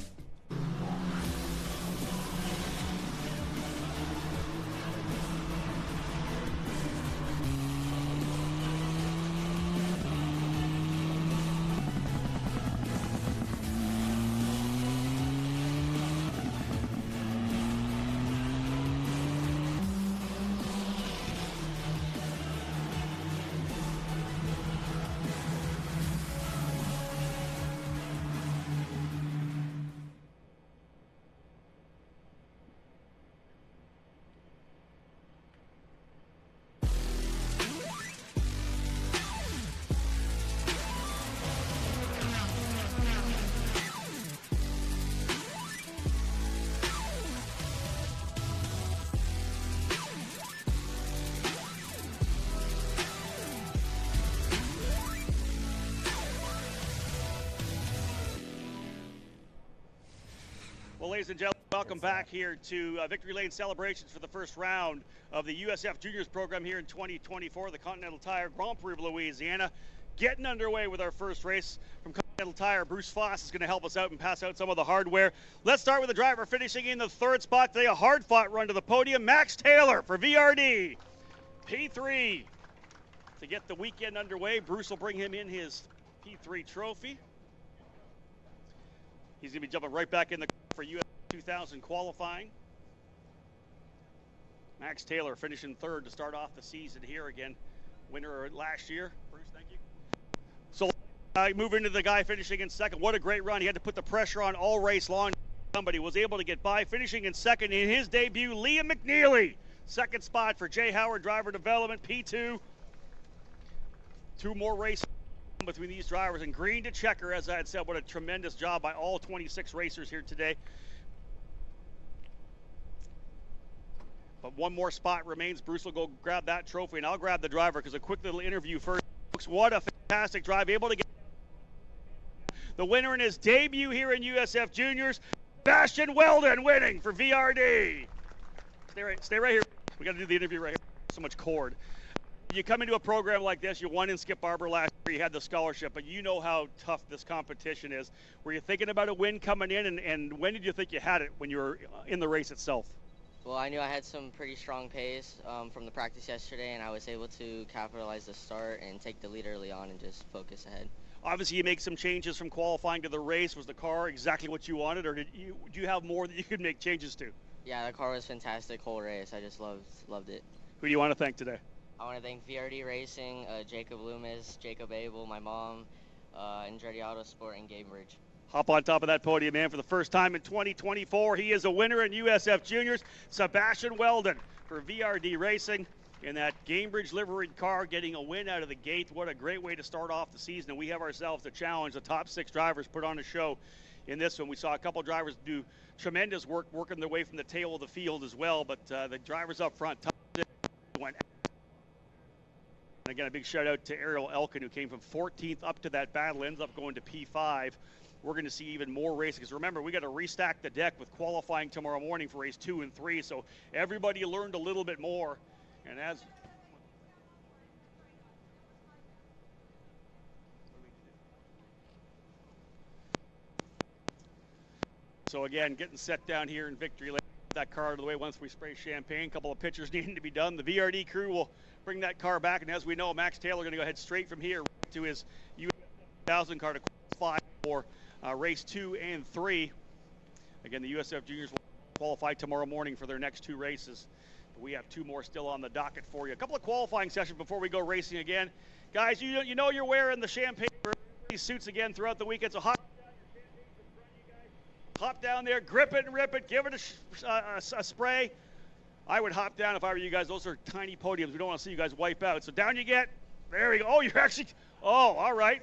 welcome back here to Victory Lane celebrations for the first round of the USF Juniors program here in 2024, the Continental Tire Grand Prix of Louisiana. Getting underway with our first race from Continental Tire. Bruce Foss is going to help us out and pass out some of the hardware. Let's start with the driver finishing in the third spot today. A hard-fought run to the podium. Max Taylor for VRD. P3 to get the weekend underway. Bruce will bring him in his P3 trophy. He's going to be jumping right back in the for USF2000 qualifying. Max Taylor finishing third to start off the season here again. Winner last year. Bruce, thank you. So move into the guy finishing in second. What a great run. He had to put the pressure on all race long, but he was able to get by. Finishing in second in his debut, Liam McNeely. Second spot for Jay Howard, driver development, P2. Two more races between these drivers, and green to checker, as I had said. What a tremendous job by all 26 racers here today. But one more spot remains. Bruce will go grab that trophy, and I'll grab the driver because a quick little interview first. Folks, what a fantastic drive. Able to get the winner in his debut here in USF Juniors, Sebastian Weldon, winning for VRD. Stay right here. We got to do the interview right here. So much cord. You come into a program like this, you won in Skip Barber last year, you had the scholarship, but you know how tough this competition is. Were you thinking about a win coming in, and when did you think you had it when you were in the race itself? Well, I knew I had some pretty strong pace from the practice yesterday, and I was able to capitalize the start and take the lead early on and just focus ahead. Obviously, you make some changes from qualifying to the race. Was the car exactly what you wanted, or do you have more that you could make changes to? Yeah, the car was fantastic whole race. I just loved it. Who do you want to thank today? I want to thank VRD Racing, Jacob Loomis, Jacob Abel, my mom, Andretti Autosport, and Cambridge. Hop on top of that podium, man, for the first time in 2024. He is a winner in USF Juniors, Sebastian Weldon for VRD Racing in that Cambridge liveried car, getting a win out of the gate. What a great way to start off the season, and we have ourselves a challenge. The top 6 drivers put on a show in this one. We saw a couple drivers do tremendous work working their way from the tail of the field as well, but the drivers up front went. And again, a big shout out to Ariel Elkin, who came from 14th up to that battle, ends up going to P5. We're going to see even more racing, because remember, we got to restack the deck with qualifying tomorrow morning for race 2 and 3, so everybody learned a little bit more. And as so again, getting set down here in Victory Lane. That car out of the way once we spray champagne. A couple of pictures needing to be done. The VRD crew will bring that car back, and as we know, Max Taylor going to go ahead straight from here to his USF2000 car to qualify for race 2 and 3. Again, the USF Juniors will qualify tomorrow morning for their next 2 races. But we have 2 more still on the docket for you. A couple of qualifying sessions before we go racing again. Guys, you know you're wearing the champagne suits again throughout the weekend, so hop down there, grip it and rip it, give it a spray. I would hop down if I were you guys. Those are tiny podiums. We don't want to see you guys wipe out. So down you get. There we go. Oh, you're actually, all right.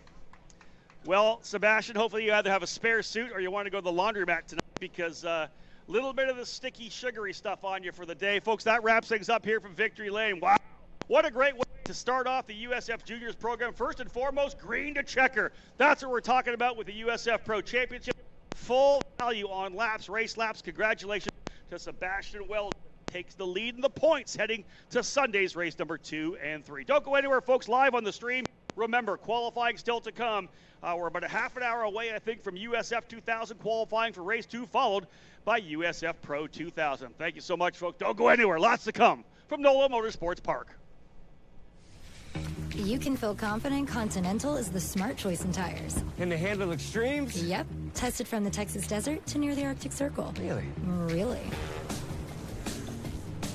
Well, Sebastian, hopefully you either have a spare suit or you want to go to the laundromat tonight, because a little bit of the sticky, sugary stuff on you for the day. Folks, that wraps things up here from Victory Lane. Wow. What a great way to start off the USF Juniors program. First and foremost, green to checker. That's what we're talking about with the USF Pro Championship. Full value on laps, race laps. Congratulations to Sebastian Weldon. Takes the lead in the points heading to Sunday's race number 2 and 3. Don't go anywhere, folks. Live on the stream. Remember, qualifying still to come. We're about a half an hour away, I think, from USF2000 qualifying for race 2, followed by USF Pro 2000. Thank you so much, folks. Don't go anywhere. Lots to come from NOLA Motorsports Park. You can feel confident Continental is the smart choice in tires. Can they handle extremes? Yep. Tested from the Texas desert to near the Arctic Circle. Really? Really.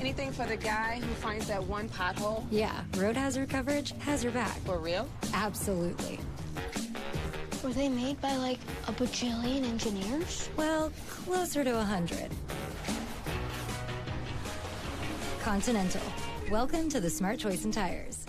Anything for the guy who finds that one pothole? Yeah, road hazard coverage has your back. For real? Absolutely. Were they made by like a bajillion engineers? Well, closer to 100. Continental. Welcome to the smart choice in tires.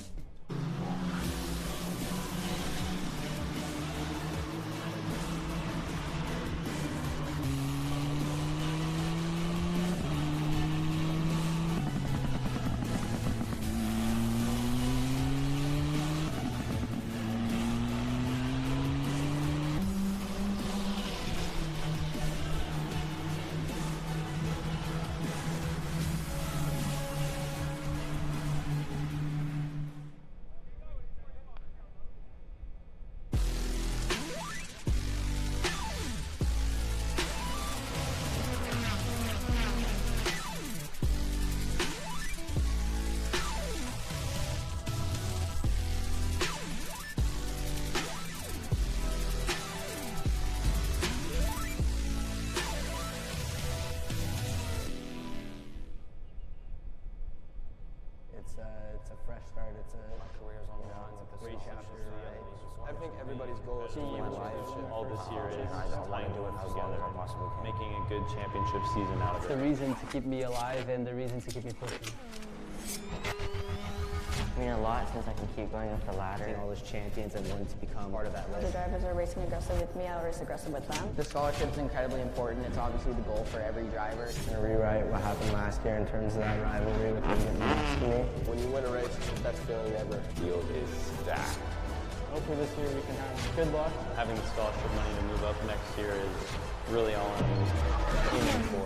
a fresh start. It's a my career's on the line. It's a great chapter. I think everybody's goal is to win a championship. All this year is wanting to win together and making a good championship season out of It's it. the reason to keep me alive and the reason to keep me pushing. I mean, a lot since I can keep going up the ladder. Seeing all those champions and wanting to become part of that The list. drivers are racing aggressive with me, I'll race aggressive with them. The scholarship is incredibly important. It's obviously the goal for every driver. I'm going to rewrite what happened last year in terms of that rivalry with them getting next to me. When you win a race, it's the best feeling ever. Field is stacked. Hopefully this year we can have good luck. Having the scholarship money to move up next year is really all I'm aiming for.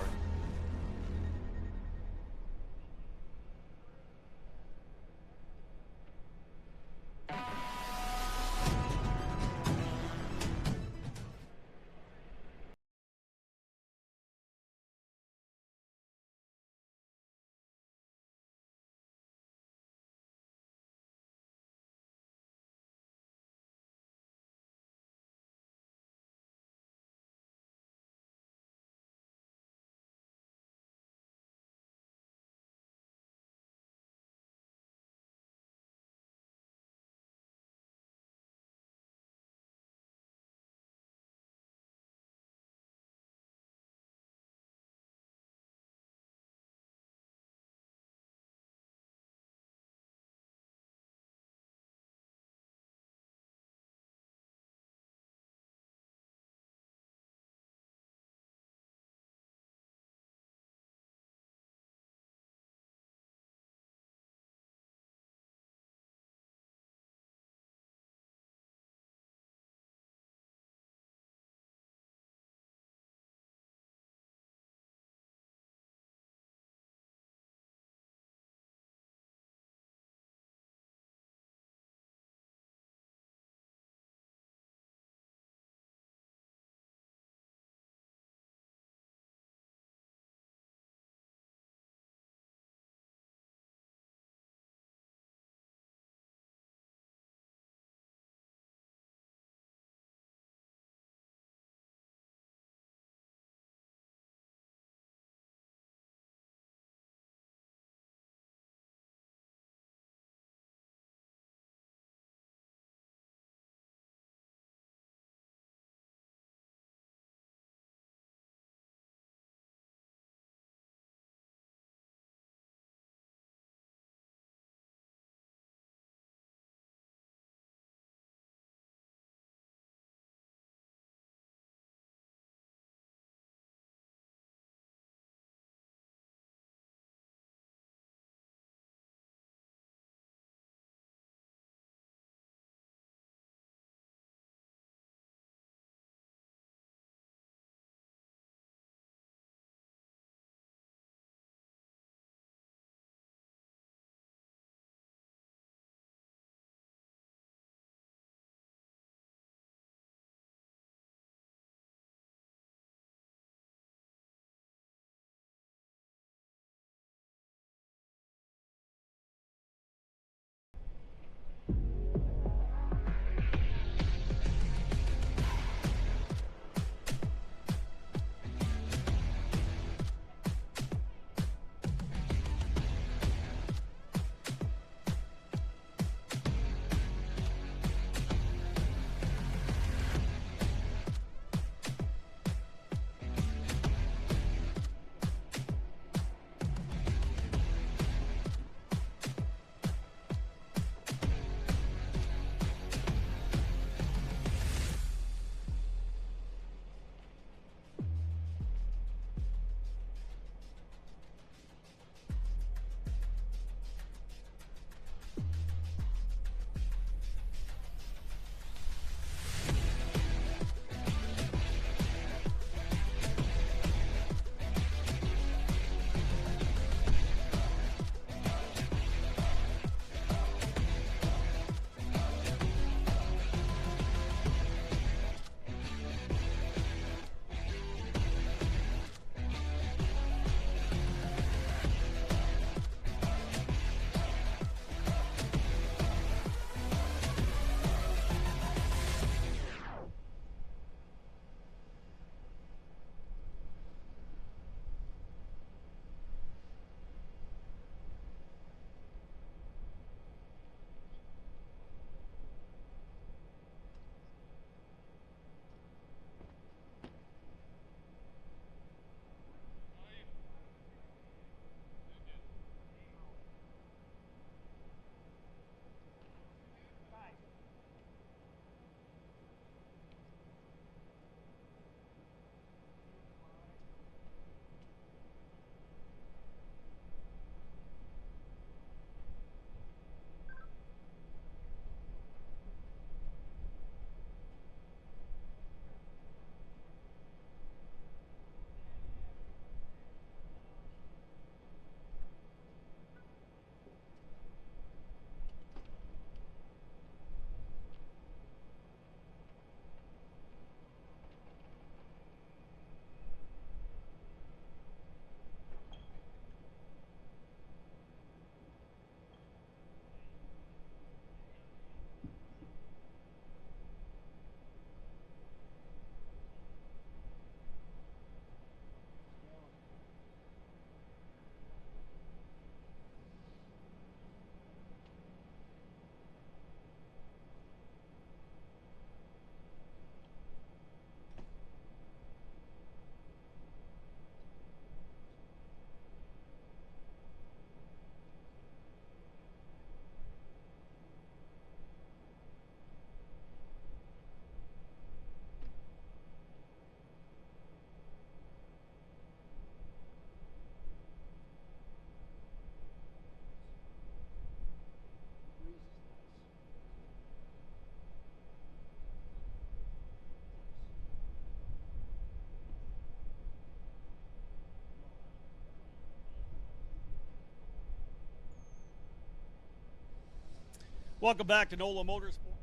Welcome back to NOLA Motorsports.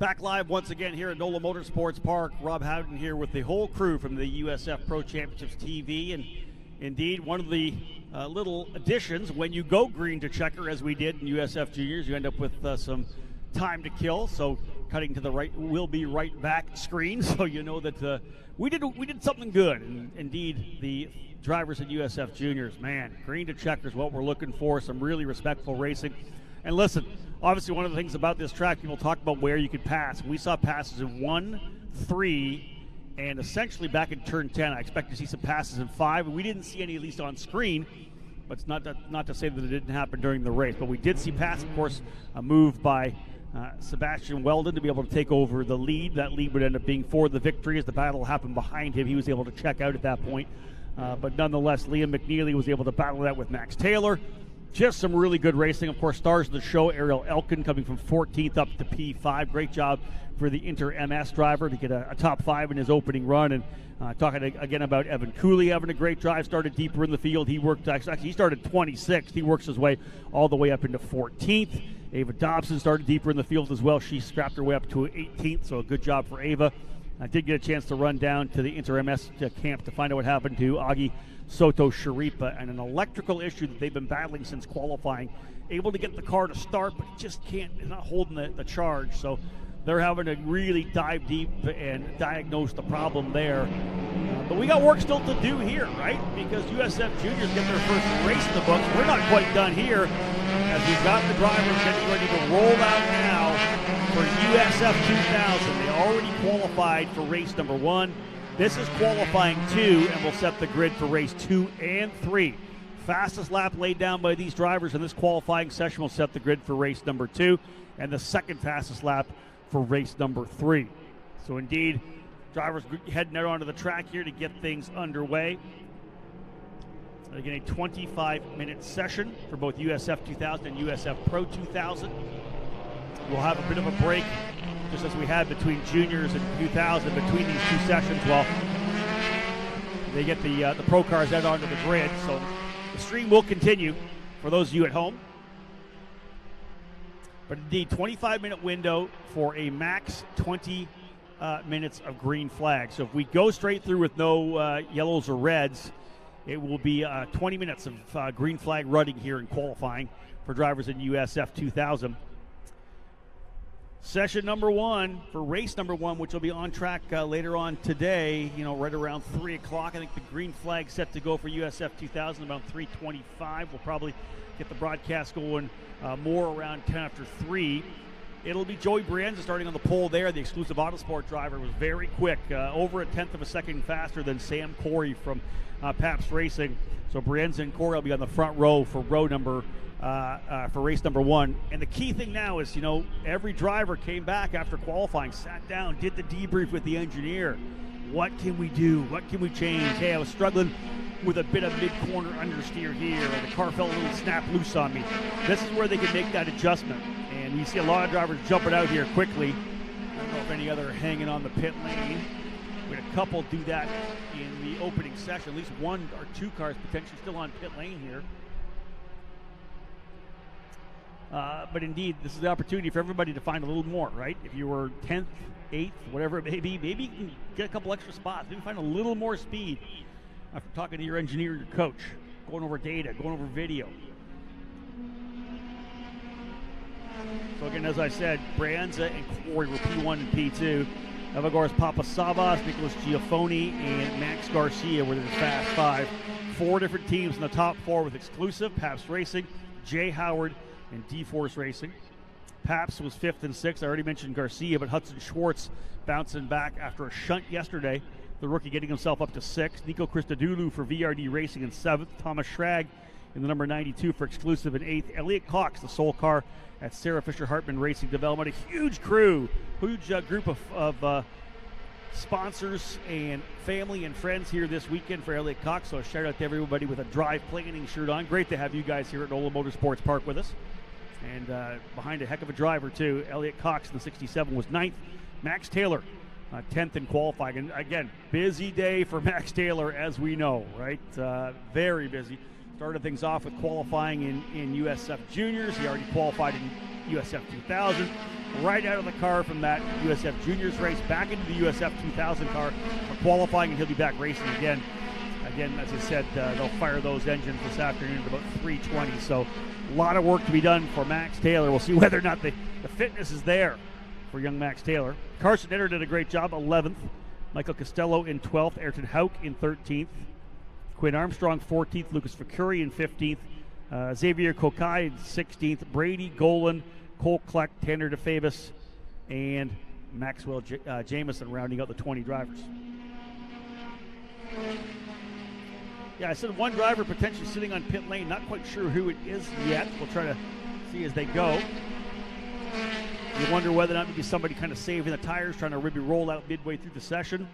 Back live once again here at NOLA Motorsports Park. Rob Howden here with the whole crew from the USF Pro Championships TV. And indeed, one of the little additions when you go green to checker, as we did in USF Juniors, you end up with some time to kill. So cutting to the right will be right back screen, so you know that we did something good. And indeed, the drivers at USF Juniors, man, green to checker is what we're looking for. Some really respectful racing. And listen, obviously one of the things about this track, people talk about where you could pass. We saw passes in 1, 3, and essentially back in turn 10. I expect to see some passes in 5. We didn't see any, at least on screen, but it's not to say that it didn't happen during the race. But we did see pass, of course, a move by Sebastian Weldon to be able to take over the lead. That lead would end up being for the victory as the battle happened behind him. He was able to check out at that point. But nonetheless, Liam McNeely was able to battle that with Max Taylor. Just some really good racing. Of course, stars of the show, Ariel Elkin coming from 14th up to P5. Great job for the Inter-MS driver to get a top 5 in his opening run. And talking again about Evan Cooley having a great drive, started deeper in the field. He worked, actually he started 26th. He works his way all the way up into 14th. Ava Dobson started deeper in the field as well. She scrapped her way up to 18th, so a good job for Ava. I did get a chance to run down to the Inter-MS camp to find out what happened to Augie Soto Sharipa and an electrical issue that they've been battling since qualifying. Able to get the car to start, but just can't, not holding the charge. So they're having to really dive deep and diagnose the problem there. But we got work still to do here, right? Because USF Juniors get their first race in the books. We're not quite done here, as we've got the drivers getting ready to roll out now for USF 2000. They already qualified for race number 1. This is qualifying 2, and we'll set the grid for race 2 and 3. Fastest lap laid down by these drivers in this qualifying session will set the grid for race number 2, and the second fastest lap for race number 3. So indeed, drivers heading out onto the track here to get things underway. Again, a 25-minute session for both USF 2000 and USF Pro 2000. We'll have a bit of a break, just as we had between juniors and 2000 between these two sessions while they get the pro cars out onto the grid. So the stream will continue for those of you at home. But indeed, 25-minute window for a max 20 minutes of green flag. So if we go straight through with no yellows or reds, it will be 20 minutes of green flag running here in qualifying for drivers in USF 2000. Session number 1 for race number 1, which will be on track later on today, right around 3 o'clock. I think the green flag set to go for USF 2000 about 3:25. We'll probably get the broadcast going more around 10 after 3. It'll be Joey Brienza starting on the pole there. The exclusive Autosport driver was very quick, over a tenth of a second faster than Sam Corey from Pabst Racing. So Brienza and Corey will be on the front row for for race number 1. And the key thing now is, every driver came back after qualifying, sat down, did the debrief with the engineer. What can we do? What can we change? Hey, I was struggling with a bit of mid-corner understeer here, and the car felt a little snap loose on me. This is where they can make that adjustment. And we see a lot of drivers jumping out here quickly. I don't know if any other are hanging on the pit lane. We had a couple do that in the opening session. At least 1 or 2 cars potentially still on pit lane here. But indeed, this is the opportunity for everybody to find a little more, right? If you were 10th, 8th, whatever it may be, maybe you can get a couple extra spots. Maybe find a little more speed after talking to your engineer, your coach, going over data, going over video. So again, as I said, Brienza and Corey were P1 and P2. Evagores Papasavas, Nicholas Giafoni, and Max Garcia were the Fast 5. 4 different teams in the top 4 with exclusive, Pabst Racing, Jay Howard, and D-Force Racing. Pabst was 5th and 6th. I already mentioned Garcia, but Hudson Schwartz bouncing back after a shunt yesterday. The rookie getting himself up to 6th. Nico Christodoulou for VRD Racing in 7th. Thomas Schrag in the number 92 for exclusive in 8th. Elliot Cox, the sole car at Sarah Fisher Hartman Racing Development. A huge crew, huge group of sponsors and family and friends here this weekend for Elliot Cox. So a shout out to everybody with a Drive Planning shirt on. Great to have you guys here at NOLA Motorsports Park with us. And behind a heck of a driver too. Elliot Cox in the 67 was 9th. Max Taylor 10th in qualifying. And again, busy day for Max Taylor, as we know, right? Very busy. Started things off with qualifying in USF Juniors. He already qualified in USF 2000, right out of the car from that USF Juniors race, back into the USF 2000 car for qualifying, and he'll be back racing again. Again, as I said, they'll fire those engines this afternoon at about 3:20. So a lot of work to be done for Max Taylor. We'll see whether or not the fitness is there for young Max Taylor. Carson Etter did a great job, 11th. Michael Costello in 12th. Ayrton Hauk in 13th. Quinn Armstrong 14th. Lucas Facuri in 15th. Xavier Kokai in 16th. Brady Golan, Cole Kleck, Tanner DeFavis, and Maxwell Jameson rounding out the 20 drivers. Yeah, I said one driver potentially sitting on pit lane. Not quite sure who it is yet. We'll try to see as they go. You wonder whether or not maybe somebody kind of saving the tires, trying to maybe roll out midway through the session,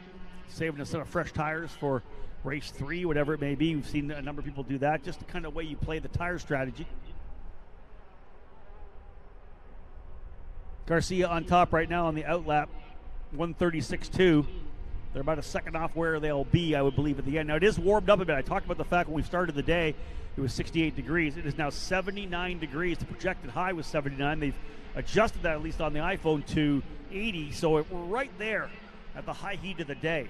saving a set of fresh tires for race 3, whatever it may be. We've seen a number of people do that, just the kind of way you play the tire strategy. Garcia on top right now on the outlap, 136.2. They're about a second off where they'll be, I would believe, at the end. Now, it is warmed up a bit. I talked about the fact when we started the day, it was 68 degrees. It is now 79 degrees. The projected high was 79. They've adjusted that, at least on the iPhone, to 80. So we're right there at the high heat of the day.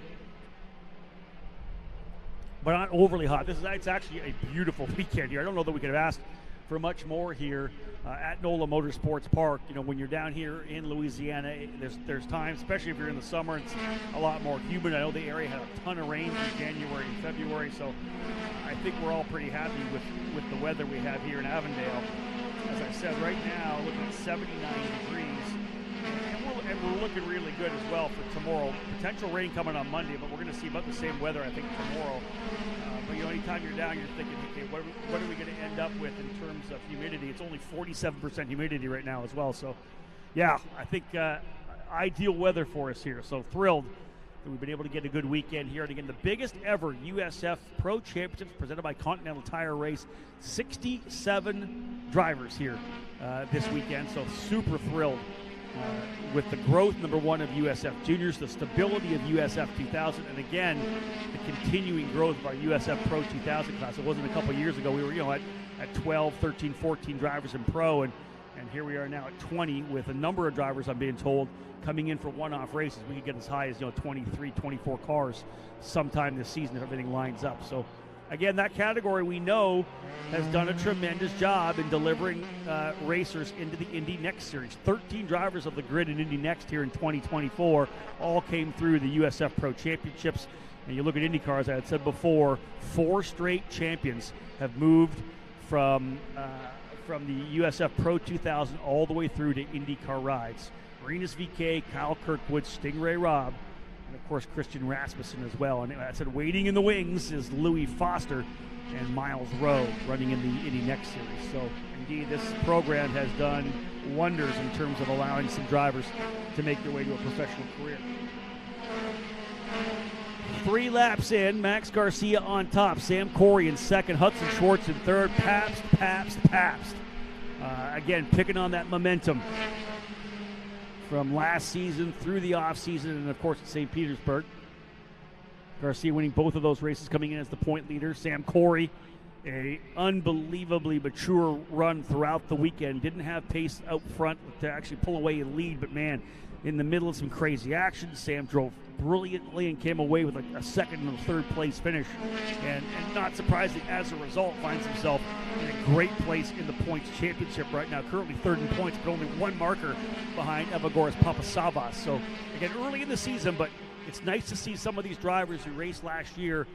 But not overly hot. It's actually a beautiful weekend here. I don't know that we could have asked for much more here at NOLA Motorsports Park. You know, when you're down here in Louisiana, there's times, especially if you're in the summer, it's a lot more humid. I know the area had a ton of rain in January and February, so I think we're all pretty happy with the weather we have here in Avondale. As I said, right now, looking at 79 degrees, and we're looking really good as well for tomorrow. Potential rain coming on Monday, but we're going to see about the same weather, I think, tomorrow. But, you know, anytime you're down, you're thinking, okay, what are we going to end up with in terms of humidity? It's only 47% humidity right now as well. So, yeah, I think ideal weather for us here. So thrilled that we've been able to get a good weekend here. And again, the biggest ever USF Pro Championships presented by Continental Tire Race. 67 drivers here this weekend. So super thrilled with the growth, number one, of USF Juniors, the stability of USF 2000, and again, the continuing growth of our USF Pro 2000 class. It wasn't a couple years ago. We were, you know, at 12, 13, 14 drivers in Pro, and here we are now at 20 with a number of drivers, I'm being told, coming in for one-off races. We could get as high as, you know, 23, 24 cars sometime this season if everything lines up. So, again, that category we know has done a tremendous job in delivering racers into the Indy Next Series. 13 drivers of the grid in Indy Next here in 2024 all came through the USF Pro Championships. And you look at IndyCar, as I had said before, 4 straight champions have moved from the USF Pro 2000 all the way through to IndyCar rides. Rinus VeeKay, Kyle Kirkwood, Stingray Robb, and of course Christian Rasmussen as well. And I said waiting in the wings is Louis Foster and Miles Rowe running in the Indy Next Series. So indeed, this program has done wonders in terms of allowing some drivers to make their way to a professional career. 3 laps in, Max Garcia on top, Sam Corey in second, Hudson Schwartz in third, Pabst. Again, picking on that momentum from last season through the offseason, and of course at St. Petersburg. Garcia winning both of those races, coming in as the point leader. Sam Corey, a unbelievably mature run throughout the weekend. Didn't have pace out front to actually pull away and lead, but man, in the middle of some crazy action, Sam drove brilliantly and came away with a second and third place finish, and not surprisingly, as a result, finds himself in a great place in the points championship right now, currently third in points, but only 1 marker behind Evagoras Papasavas. So again, early in the season, but it's nice to see some of these drivers who raced last year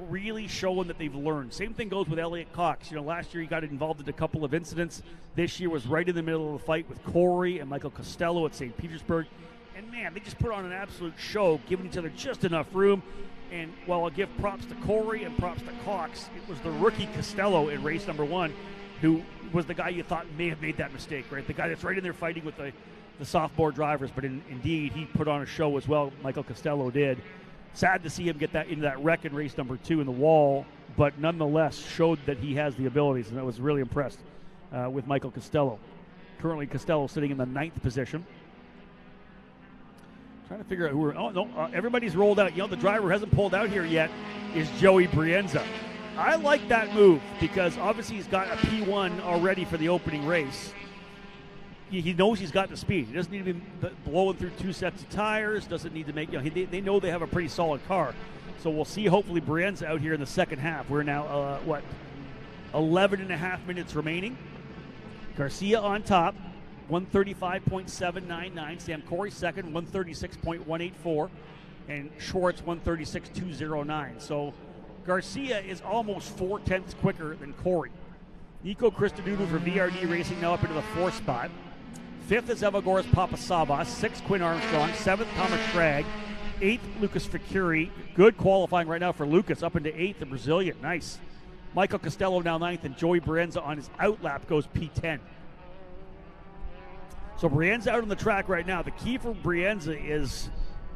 really showing that they've learned. Same thing goes with Elliot Cox. You know, last year he got involved in a couple of incidents. This year was right in the middle of the fight with Corey and Michael Costello at St. Petersburg. And man, they just put on an absolute show, giving each other just enough room. And while I'll give props to Corey and props to Cox, it was the rookie Costello in race number 1 who was the guy you thought may have made that mistake, right? The guy that's right in there fighting with the sophomore drivers, but indeed he put on a show as well. Michael Costello did. Sad to see him get that into that wreck in race number 2 in the wall, but nonetheless showed that he has the abilities, and I was really impressed with Michael Costello. Currently, Costello sitting in the 9th position. Trying to figure out who everybody's rolled out. You know, the driver who hasn't pulled out here yet is Joey Brienza. I like that move because obviously he's got a P1 already for the opening race. he knows he's got the speed. He doesn't need to be blowing through 2 sets of tires. Doesn't need to make, they know they have a pretty solid car. So we'll see, hopefully, Brienza out here in the second half. We're now, 11 and a half minutes remaining. Garcia on top, 135.799. Sam Corey second, 136.184. And Schwartz, 136.209. So Garcia is almost 4/10 quicker than Corey. Nico Christodoulou for VRD Racing now up into the 4th spot. 5th is Evagoras Papasavas. 6th, Quinn Armstrong. 7th, Thomas Schrag. 8th, Lucas Ficuri. Good qualifying right now for Lucas, up into 8th, the Brazilian. Nice. Michael Costello now 9th, and Joey Brienza on his outlap goes P10. So Brienza out on the track right now. The key for Brienza is,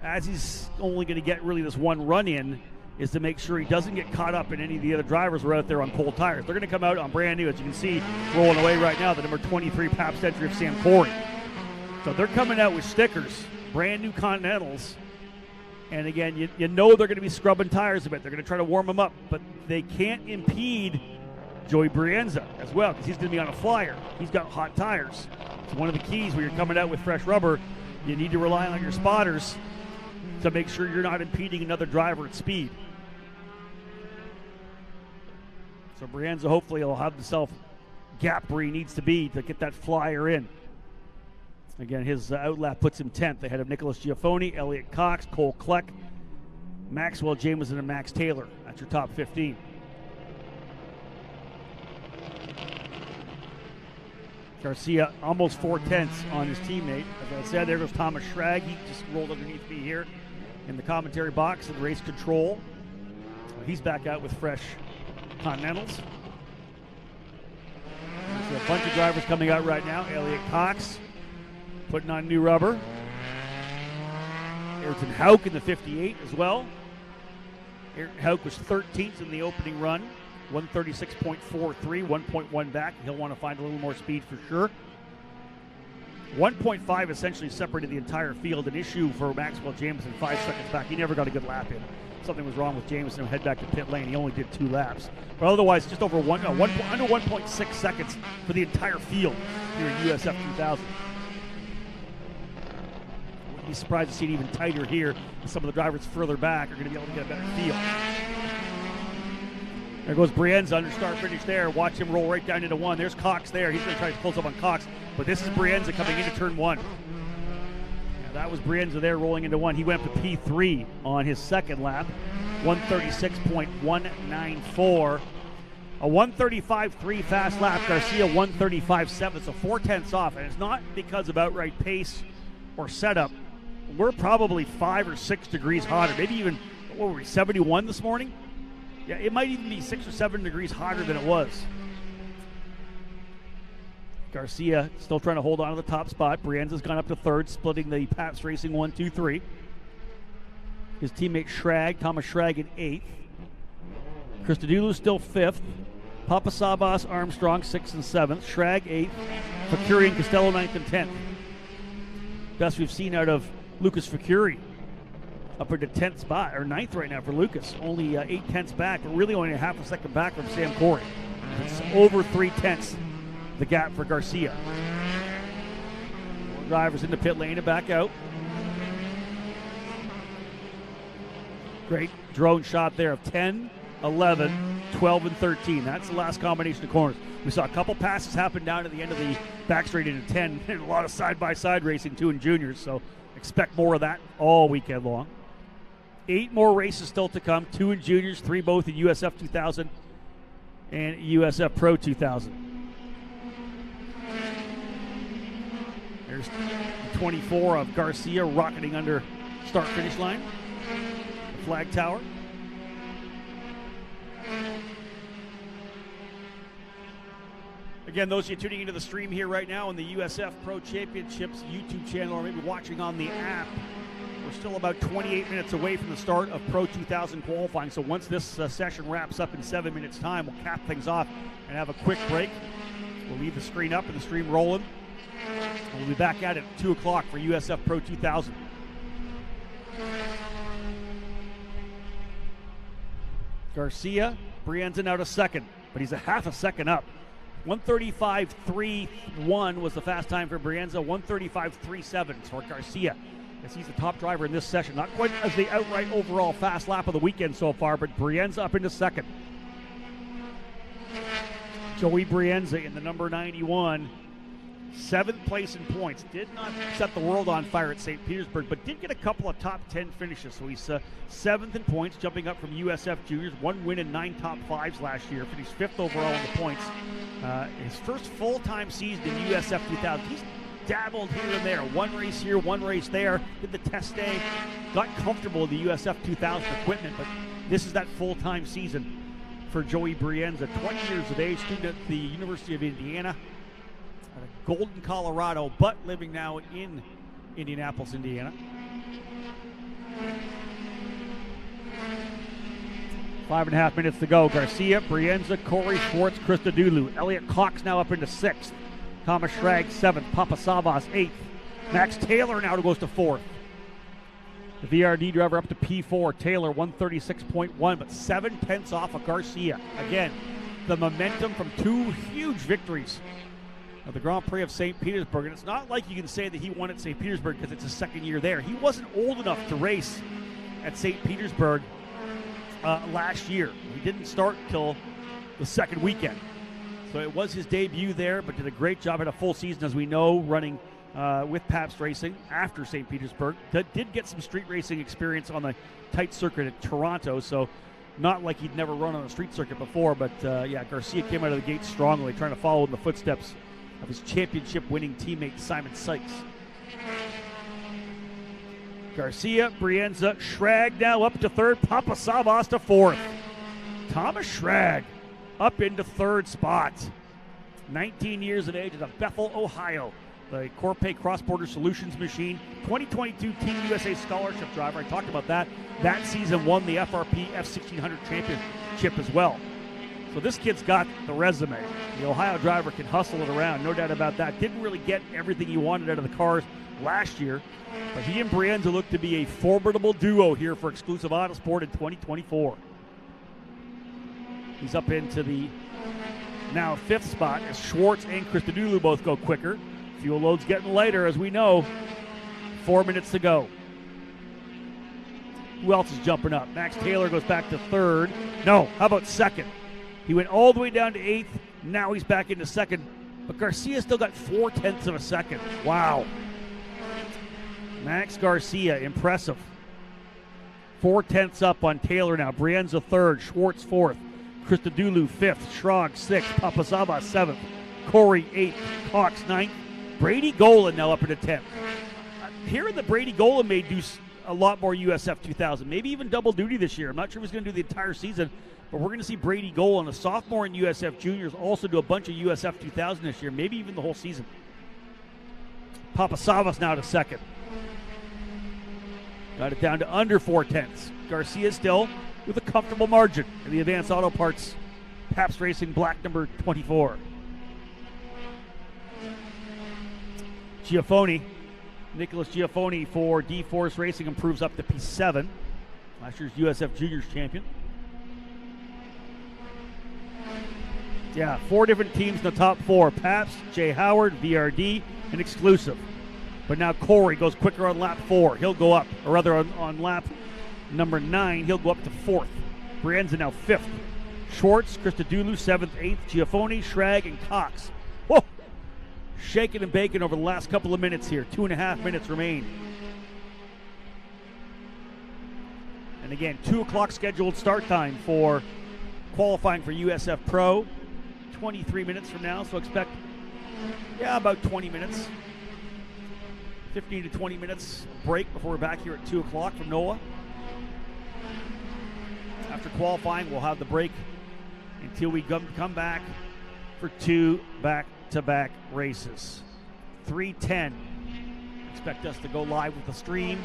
as he's only going to get really this one run in, is to make sure he doesn't get caught up in any of the other drivers who are out there on cold tires. They're going to come out on brand new, as you can see, rolling away right now, the number 23 Pabst entry of Sam Corey. So they're coming out with stickers, brand new Continentals. And again, you know they're going to be scrubbing tires a bit. They're going to try to warm them up, but they can't impede Joey Brienza as well, because he's going to be on a flyer. He's got hot tires. So one of the keys when you're coming out with fresh rubber, you need to rely on your spotters to make sure you're not impeding another driver at speed. So Brienza hopefully will have himself gap where he needs to be to get that flyer in. Again, his outlap puts him 10th ahead of Nicholas Giaffoni, Elliott Cox, Cole Kleck, Maxwell Jameson, and Max Taylor. That's your top 15. Garcia almost 4/10 on his teammate. As I said, there goes Thomas Schrag. He just rolled underneath me here in the commentary box and race control. He's back out with fresh Continentals. There's a bunch of drivers coming out right now. Elliott Cox putting on new rubber. Ayrton Hauk in the 58 as well. Ayrton Hauk was 13th in the opening run. 136.43, 1.1 back. He'll want to find a little more speed for sure. 1.5 essentially separated the entire field. An issue for Maxwell Jameson, 5 seconds back. He never got a good lap in. Something was wrong with Jameson. Head back to pit lane. He only did 2 laps. But otherwise, just over under 1.6 seconds for the entire field here at USF 2000. Wouldn't be surprised to see it even tighter here. Some of the drivers further back are going to be able to get a better feel. There goes Brienza under start finish there. Watch him roll right down into 1. There's Cox there. He's going to try to close up on Cox. But this is Brienza coming into turn 1. Yeah, that was Brienza there rolling into 1. He went up to P3 on his second lap. 136.194. A 135.3 fast lap. Garcia 135.7. So 4/10 off. And it's not because of outright pace or setup. We're probably 5 or 6 degrees hotter. Maybe even, what were we, 71 this morning? Yeah, it might even be 6 or 7 degrees hotter than it was. Garcia still trying to hold on to the top spot. Brienza's gone up to 3rd, splitting the Pabst Racing 1, 2, 3. His teammate Schrag, Thomas Schrag in 8th. Christodoulou still 5th. Papasavas, Armstrong 6th and 7th. Schrag 8th. Ficuri and Costello 9th and 10th. Best we've seen out of Lucas Ficuri. Up into 10th spot, or 9th right now for Lucas. Only 8/10 back, but really only a half a second back from Sam Corey. It's over 3/10 the gap for Garcia. Drivers in the pit lane and back out. Great drone shot there of 10, 11, 12, and 13. That's the last combination of corners. We saw a couple passes happen down at the end of the back straight into 10, and a lot of side-by-side racing too in juniors, so expect more of that all weekend long. 8 more races still to come, 2 in juniors, 3 both in USF 2000 and USF Pro 2000. There's 24 of Garcia rocketing under start-finish line, the flag tower. Again, those of you tuning into the stream here right now on the USF Pro Championships YouTube channel, or maybe watching on the app, we're still about 28 minutes away from the start of Pro 2000 qualifying. So once this session wraps up in 7 minutes' time, we'll cap things off and have a quick break. We'll leave the screen up and the stream rolling. We'll be back at it at 2 o'clock for USF Pro 2000. Garcia, Brienza now to 2nd, but he's a half a second up. 1:35.31 was the fast time for Brienza. 1:35.37 for Garcia, as he's the top driver in this session. Not quite as the outright overall fast lap of the weekend so far, but Brienza up into second. Joey Brienza in the number 91, 7th place in points. Did not set the world on fire at St. Petersburg, but did get a couple of top 10 finishes. So he's 7th in points, jumping up from USF Juniors. 1 win and 9 top 5s last year. Finished 5th overall in the points. His first full-time season in USF 2000. He's dabbled here and there. One race here, one race there. Did the test day. Got comfortable with the USF 2000 equipment, but this is that full-time season for Joey Brienza. 20 years of age, student at the University of Indiana. Golden, Colorado, but living now in Indianapolis, Indiana. 5.5 minutes to go. Garcia, Brienza, Corey, Schwartz, Christodoulou. Elliot Cox now up into 6th. Thomas Schrag 7th. Papasavas 8th. Max Taylor now goes to 4th. The VRD driver up to P4. Taylor 136.1, but 7 tenths off of Garcia. Again, the momentum from 2 huge victories of the Grand Prix of St. Petersburg. And it's not like you can say that he won at St. Petersburg because it's his second year there. He wasn't old enough to race at St. Petersburg last year. He didn't start till the second weekend. So it was his debut there, but did a great job. Had a full season, as we know, running with Pabst Racing after St. Petersburg. Did get some street racing experience on the tight circuit at Toronto, so not like he'd never run on a street circuit before, but yeah, Garcia came out of the gate strongly, trying to follow in the footsteps of his championship-winning teammate Simon Sykes. Garcia, Brienza, Schrag now up to 3rd, Papasavas to 4th. Thomas Schrag up into 3rd spot. 19 years of age, out of Bethel, Ohio. The Corpay Cross-Border Solutions machine. 2022 Team USA Scholarship driver. I talked about that. That season won the FRP F1600 Championship as well. So this kid's got the resume. The Ohio driver can hustle it around, no doubt about that. Didn't really get everything he wanted out of the cars last year, but he and Brienza look to be a formidable duo here for Exclusive Autosport in 2024. He's up into the now 5th spot as Schwartz and Christodoulou both go quicker. Fuel load's getting lighter, as we know. 4 minutes to go. Who else is jumping up? Max Taylor goes back to 3rd. No, how about 2nd? He went all the way down to 8th. Now he's back into 2nd. But Garcia still got 4 tenths of a second. Wow. Max Garcia, impressive. 4 tenths up on Taylor now. Brienza 3rd, Schwartz 4th, Christodoulou 5th, Schrag 6th, Papasavas 7th, Corey 8th, Cox 9th. Brady Golan now up into 10th. Hearing that Brady Golan may do a lot more USF 2000, maybe even double duty this year. I'm not sure if he's going to do the entire season, but we're going to see Brady Golan, a sophomore in USF Juniors, also do a bunch of USF 2000 this year, maybe even the whole season. Papasavas now to 2nd. Got it down to under 4 tenths. Garcia still with a comfortable margin in the Advanced Auto Parts Pabst Racing black number 24. Nicholas Giaffoni for D-Force Racing improves up to P7. Last year's USF Juniors champion. Yeah, 4 different teams in the top 4. Pabst, Jay Howard, VRD, and Exclusive. But now Corey goes quicker on lap 4. He'll go up, or rather on lap number 9, he'll go up to 4th. Brienza now 5th. Schwartz, Christodoulou 7th, 8th. Giaffoni, Schrag, and Cox. Whoa! Shaking and baking over the last couple of minutes here. 2.5 minutes remain. And again, 2 o'clock scheduled start time for qualifying for USF Pro. 23 minutes from now, so expect, about 20 minutes. 15 to 20 minutes break before we're back here at 2 o'clock from NOLA. After qualifying, we'll have the break until we come back for 2 back-to-back races. 3:10. Expect us to go live with the stream.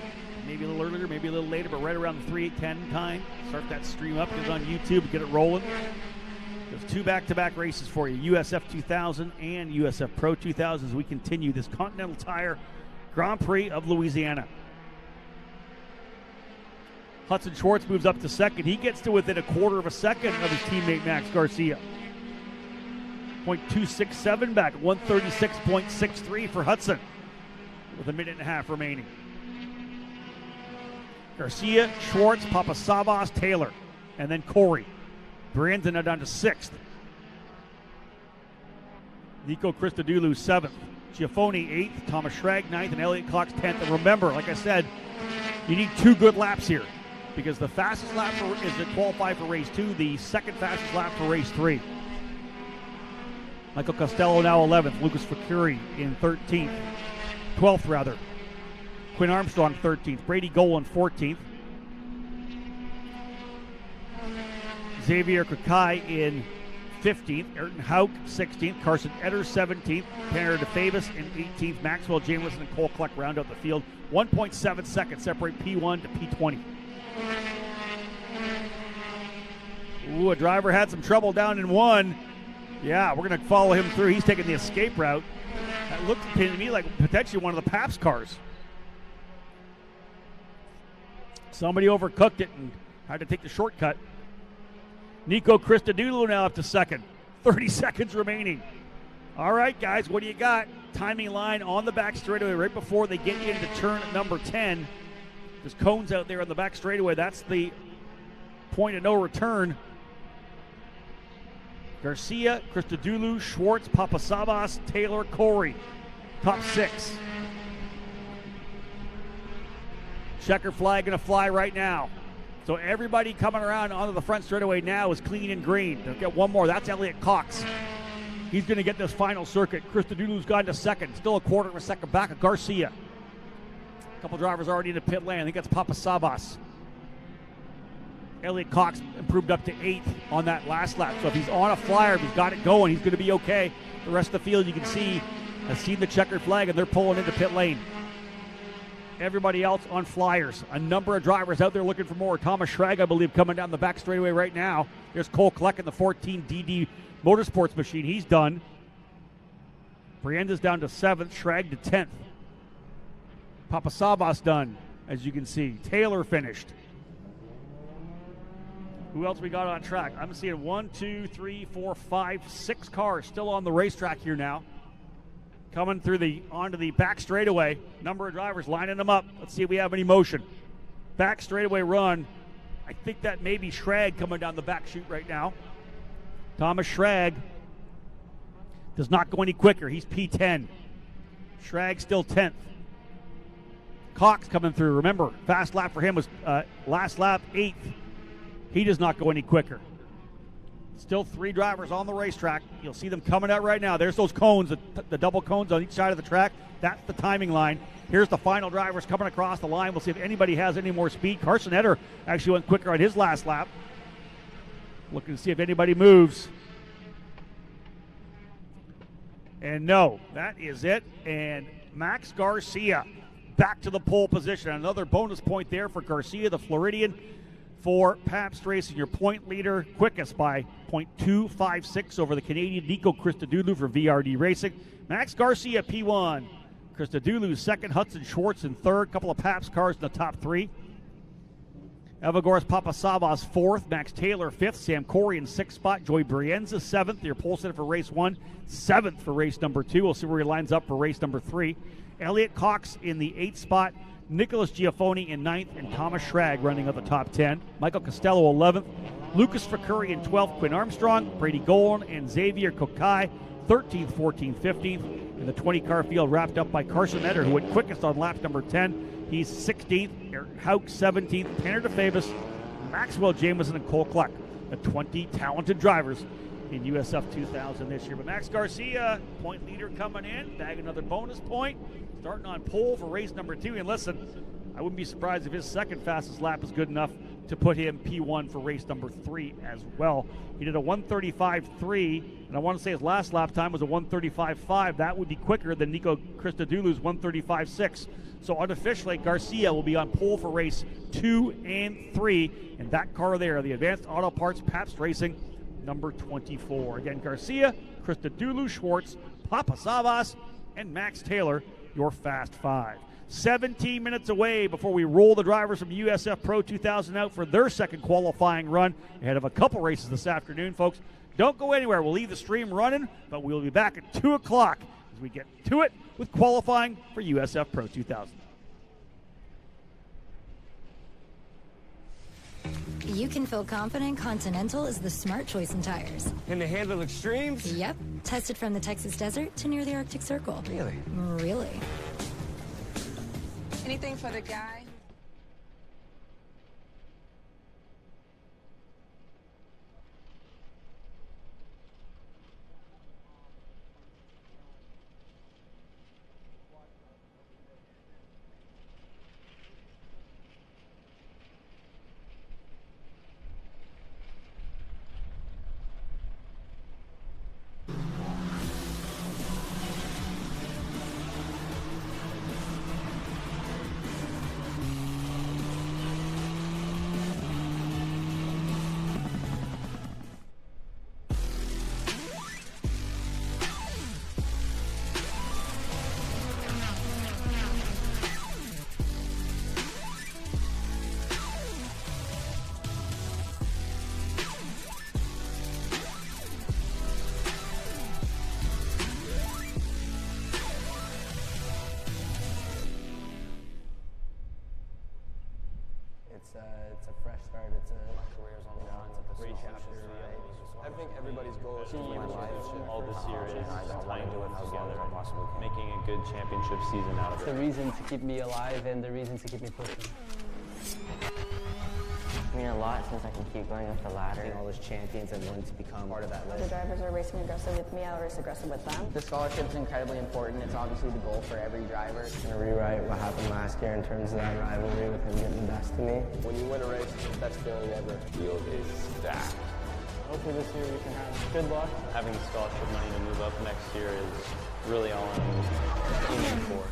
Maybe a little earlier, maybe a little later, but right around the 3:10 time. Start that stream up, get it on YouTube, and get it rolling. There's 2 back-to-back races for you, USF 2000 and USF Pro 2000, as we continue this Continental Tire Grand Prix of Louisiana. Hudson Schwartz moves up to 2nd. He gets to within 1/4 of a second of his teammate Max Garcia. .267 back, 136.63 for Hudson with a minute and a half remaining. Garcia, Schwartz, Papasavas, Taylor, and then Corey. Brienza now down to 6th. Nico Christodoulou 7th. Giafoni 8th, Thomas Schrag 9th, and Elliott Cox 10th. And remember, like I said, you need 2 good laps here because the fastest lap is to qualify for race 2, the second fastest lap for race 3. Michael Costello now 11th, Lucas Facuri in 12th rather. Quinn Armstrong 13th, Brady Golan 14th. Xavier Kakai in 15th, Ayrton Hauk 16th, Carson Etter 17th, Tanner DeFavis in 18th, Maxwell Jameson and Cole Kleck round out the field. 1.7 seconds separate P1 to P20. Ooh, a driver had some trouble down in 1. Yeah, we're going to follow him through. He's taking the escape route. That looked to me like potentially one of the Pabst cars. Somebody overcooked it and had to take the shortcut. Nico Christodoulou now up to 2nd. 30 seconds remaining. All right, guys, what do you got? Timing line on the back straightaway right before they get you into turn number 10. There's cones out there on the back straightaway. That's the point of no return. Garcia, Christodoulou, Schwartz, Papasavas, Taylor, Corey. Top 6. Checker flag going to fly right now. So everybody coming around onto the front straightaway now is clean and green. They'll get one more. That's Elliott Cox. He's going to get this final circuit. Christodoulou's gone to 2nd. Still a quarter of a second back of Garcia. A couple drivers already in the pit lane. I think that's Papasavas. Elliott Cox improved up to 8th on that last lap. So if he's on a flyer, if he's got it going, he's going to be okay. The rest of the field, you can see, has seen the checkered flag, and they're pulling into pit lane. Everybody else on flyers. A number of drivers out there looking for more. Thomas Schrag, I believe, coming down the back straightaway right now. There's Cole Kleck in the 14 DD Motorsports machine. He's done. Brienza's down to 7th. Schrag to 10th. Papasavas done, as you can see. Taylor finished. Who else we got on track? I'm seeing 1, 2, 3, 4, 5, 6 cars still on the racetrack here now. Coming through onto the back straightaway. Number of drivers lining them up. Let's see if we have any motion. Back straightaway run. I think that may be Schrag coming down the back chute right now. Thomas Schrag does not go any quicker. He's P10. Schrag still 10th. Cox coming through. Remember, fast lap for him was last lap 8th. He does not go any quicker. Still 3 drivers on the racetrack. You'll see them coming out right now. There's those cones, the double cones on each side of the track. That's the timing line. Here's the final drivers coming across the line. We'll see if anybody has any more speed. Carson Etter actually went quicker on his last lap. Looking to see if anybody moves. And no, that is it. And Max Garcia back to the pole position. Another bonus point there for Garcia, the Floridian. For Pabst Racing, your point leader, quickest by 0.256 over the Canadian Nico Christodoulou for VRD Racing. Max Garcia, P1. Christodoulou, 2nd. Hudson Schwartz in 3rd. Couple of Pabst cars in the top 3. Evagoras Papasavas, 4th. Max Taylor, 5th. Sam Corey in 6th spot. Joey Brienza, 7th. Your pole sitter for race 1. 7th for race number 2. We'll see where he lines up for race number 3. Elliott Cox in the 8th spot. Nicholas Giafoni in 9th, and Thomas Schrag running up the top 10. Michael Costello 11th. Lucas Facuri in 12th. Quinn Armstrong, Brady Golan, and Xavier Kokai 13th, 14th, 15th. And the 20-car field wrapped up by Carson Etter, who went quickest on lap number 10. He's 16th. Ayrton Hauk 17th. Tanner DeFavis, Maxwell Jameson, and Cole Kleck. The 20 talented drivers in USF 2000 this year. But Max Garcia, point leader coming in, bag another bonus point. Starting on pole for race number 2. And listen, I wouldn't be surprised if his second fastest lap is good enough to put him P1 for race number 3 as well. He did a 1:35.3, and I want to say his last lap time was a 1:35.5. That would be quicker than Nico Christodoulou's 1:35.6. So unofficially, Garcia will be on pole for race 2 and 3. And that car there, the Advanced Auto Parts Pabst Racing number 24. Again, Garcia, Christodoulou, Schwartz, Papasavas, and Max Taylor, your Fast 5. 17 minutes away before we roll the drivers from USF Pro 2000 out for their second qualifying run ahead of a couple races this afternoon, folks. Don't go anywhere. We'll leave the stream running, but we'll be back at 2 o'clock as we get to it with qualifying for USF Pro 2000. You can feel confident Continental is the smart choice in tires. And they handle extremes? Yep. Tested from the Texas desert to near the Arctic Circle. Really? Really. Anything for the guy? It's a fresh start. It's a career's on the line. It's a great chapter. I think everybody's goal is to win a championship. All this year is trying to do it together and making a good championship season out of It's it. the reason to keep me alive and the reason to keep me pushing. I mean a lot since I can keep going up the ladder. All those champions and wanting to become part of that The list. drivers are racing aggressive with me, I'll race aggressive with them. The scholarship's incredibly important. It's obviously the goal for every driver. It's going to rewrite what happened last year in terms of that rivalry with him getting the best of me. When you win a race, it's the best feeling ever. Field is stacked. Hopefully this year we can have good luck. Having the scholarship money to move up next year is really all I'm aiming for.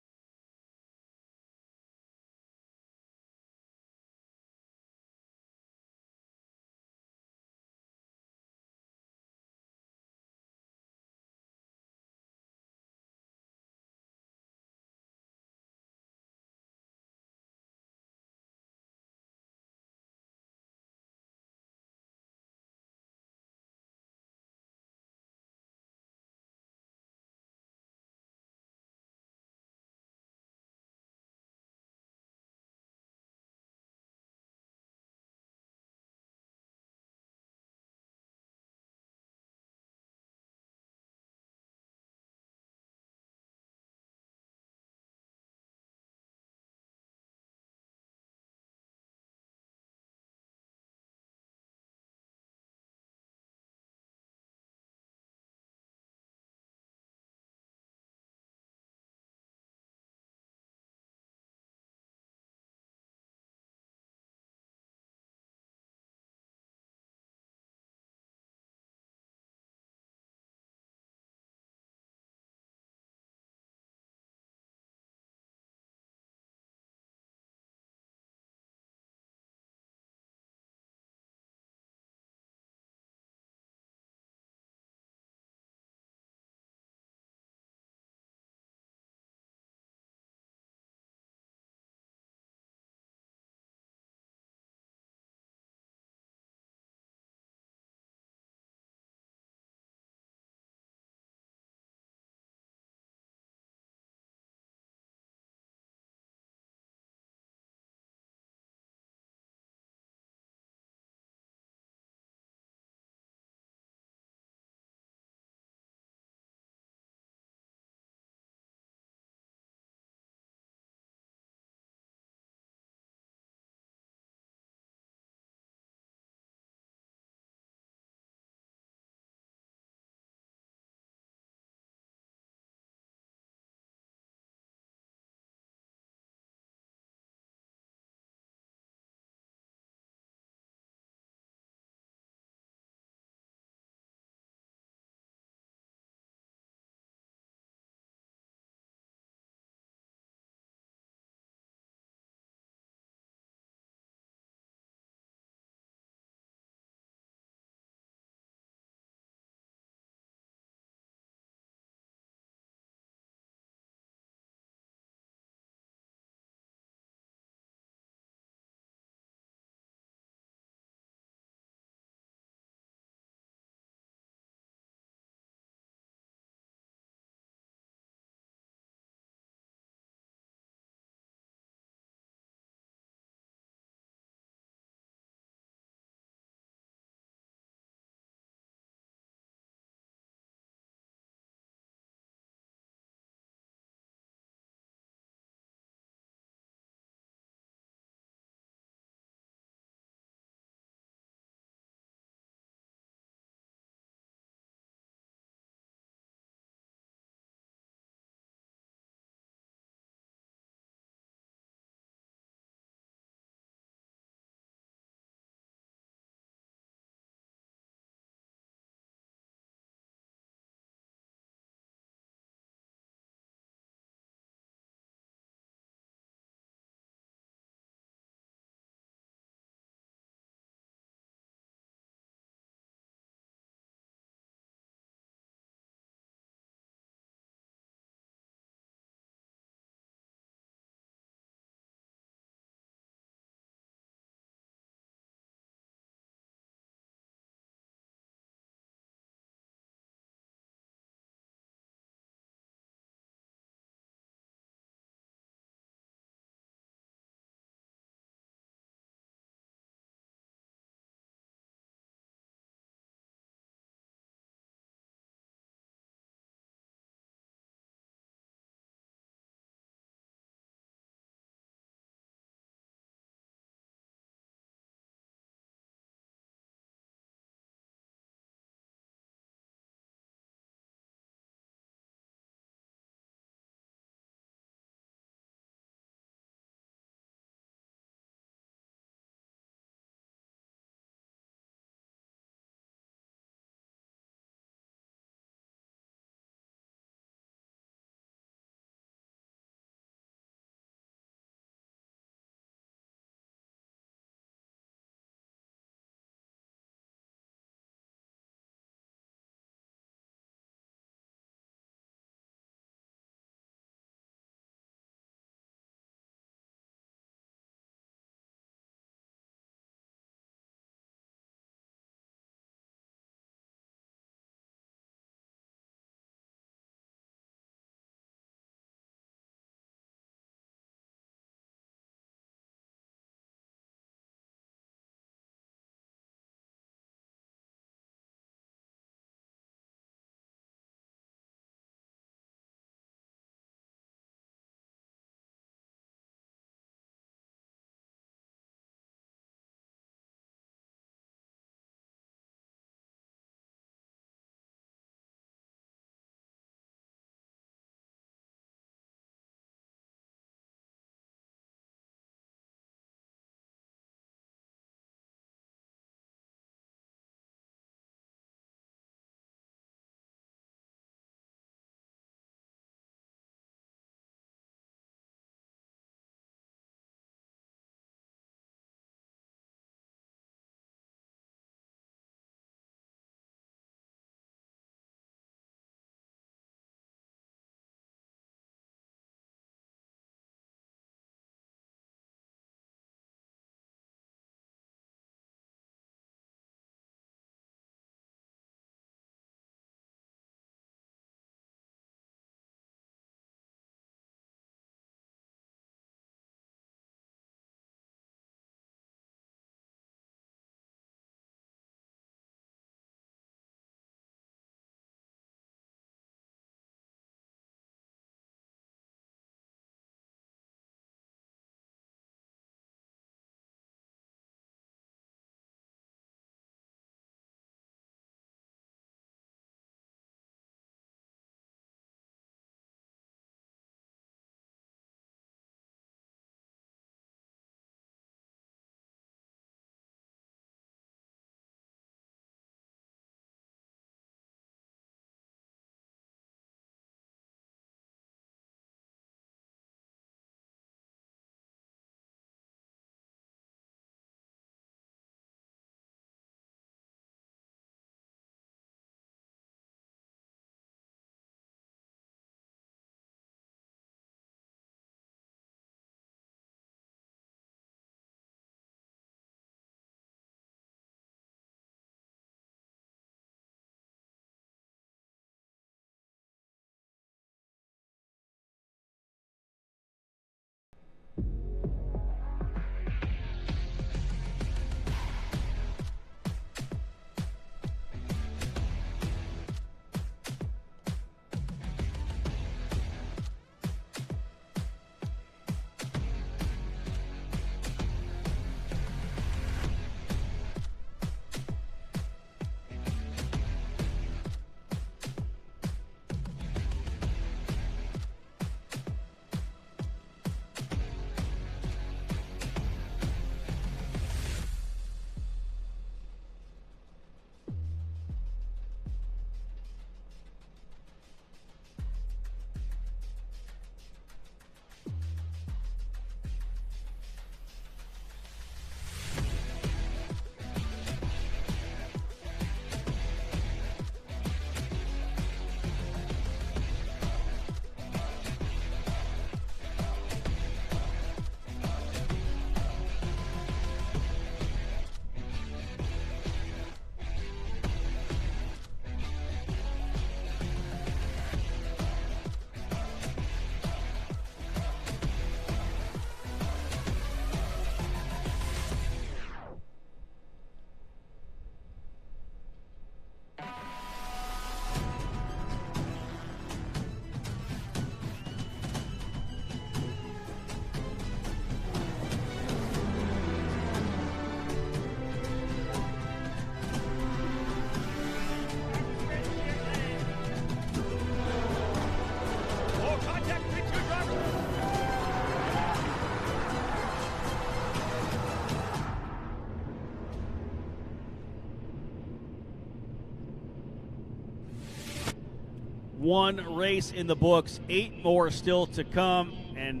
one race in the books, 8 more still to come, and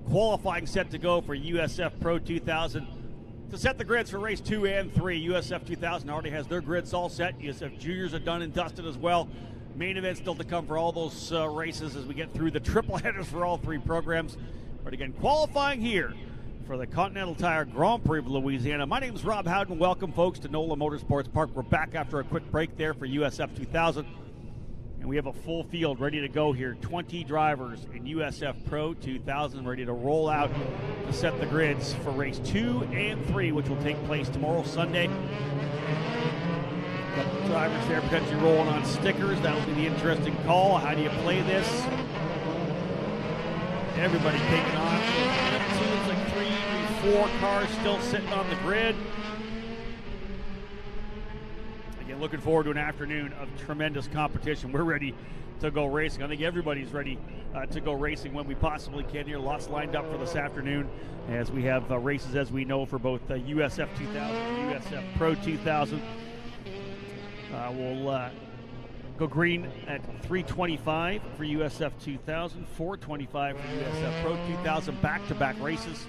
qualifying set to go for USF Pro 2000. To set the grids for race 2 and 3, USF 2000 already has their grids all set. USF Juniors are done and dusted as well. Main event still to come for all those races as we get through the triple headers for all 3 programs. But again, qualifying here for the Continental Tire Grand Prix of Louisiana. My name is Rob Howden. Welcome, folks, to NOLA Motorsports Park. We're back after a quick break there for USF 2000. And we have a full field ready to go here. 20 drivers in USF Pro 2000 ready to roll out to set the grids for race 2 and 3, which will take place tomorrow, Sunday. A couple drivers there potentially rolling on stickers. That will be the interesting call. How do you play this? Everybody taking off. It seems like 3, 4 cars still sitting on the grid. Again, looking forward to an afternoon of tremendous competition. We're ready to go racing. I think everybody's ready to go racing when we possibly can here. Lots lined up for this afternoon as we have races, as we know, for both USF 2000 and USF Pro 2000. We'll go green at 3:25 for USF 2000, 4:25 for USF Pro 2000, back-to-back races.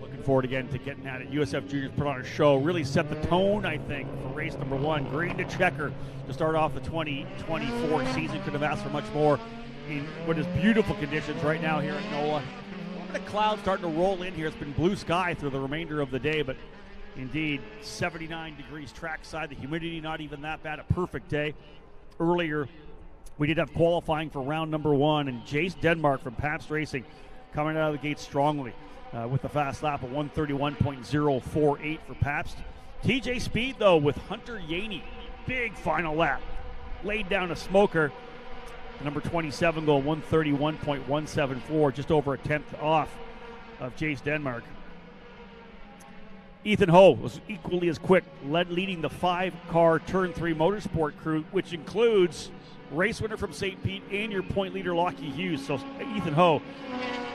Looking forward again to getting at it. USF Juniors put on a show, really set the tone, I think, for race number 1. Green to checker to start off the 2024 season. Couldn't have asked for much more in what is beautiful conditions right now here at NOLA. The clouds starting to roll in here. It's been blue sky through the remainder of the day, but indeed, 79 degrees trackside. The humidity not even that bad. A perfect day. Earlier, we did have qualifying for round number 1, and Jace Denmark from Pabst Racing coming out of the gate strongly with the fast lap of 131.048 for Pabst. TJ Speed, though, with Hunter Yaney. Big final lap. Laid down a smoker. Number 27 going 131.174, just over a tenth off of Jace Denmark. Ethan Ho was equally as quick, leading the 5-car Turn 3 Motorsport crew, which includes race winner from St. Pete and your point leader, Lockie Hughes. So Ethan Ho,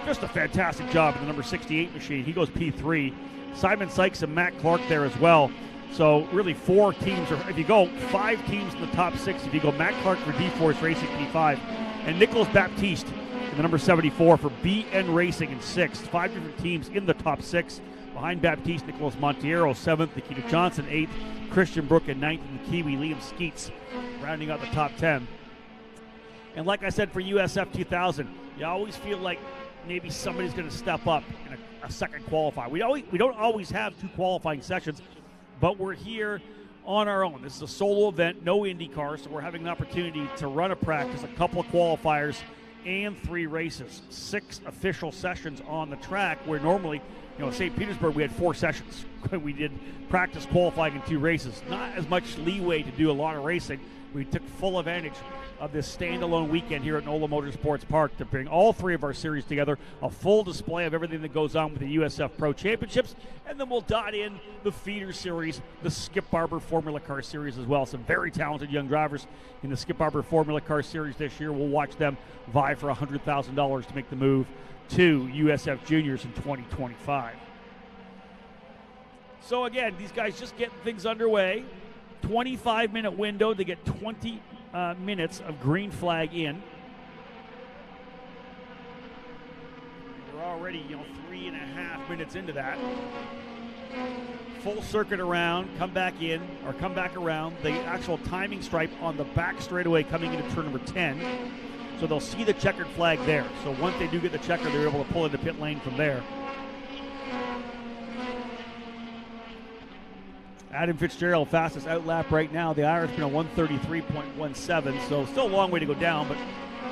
just a fantastic job in the number 68 machine. He goes P3. Simon Sykes and Matt Clark there as well. So really 4 teams, or if you go 5 teams in the top 6, if you go Matt Clark for D-Force Racing P5, and Nicholas Baptiste in the number 74 for BN Racing in 6th. 5 different teams in the top 6. Behind Baptiste, Nicholas Montiero 7th, Nikita Johnson 8th, Christian Brook in 9th, and the Kiwi Liam Skeets rounding out the top 10. And like I said, for USF 2000, you always feel like maybe somebody's going to step up in a second qualifier. We don't always have 2 qualifying sessions, but we're here on our own. This is a solo event, no IndyCar, so we're having an opportunity to run a practice, a couple of qualifiers, and 3 races. 6 official sessions on the track, where normally, St. Petersburg, we had 4 sessions. We did practice, qualifying, and 2 races. Not as much leeway to do a lot of racing. We took full advantage of this standalone weekend here at NOLA Motorsports Park to bring all 3 of our series together, a full display of everything that goes on with the USF Pro Championships, and then we'll dot in the feeder series, the Skip Barber Formula Car Series as well. Some very talented young drivers in the Skip Barber Formula Car Series this year. We'll watch them vie for $100,000 to make the move to USF Juniors in 2025. So again, these guys just getting things underway. 25-minute window to get 20 minutes of green flag in. We're already 3.5 minutes into that. Full circuit around, come back in, or come back around. The actual timing stripe on the back straightaway coming into turn number 10. So they'll see the checkered flag there. So once they do get the checker, they're able to pull into pit lane from there. Adam Fitzgerald, fastest out lap right now. The Irishman at 133.17, so still a long way to go down, but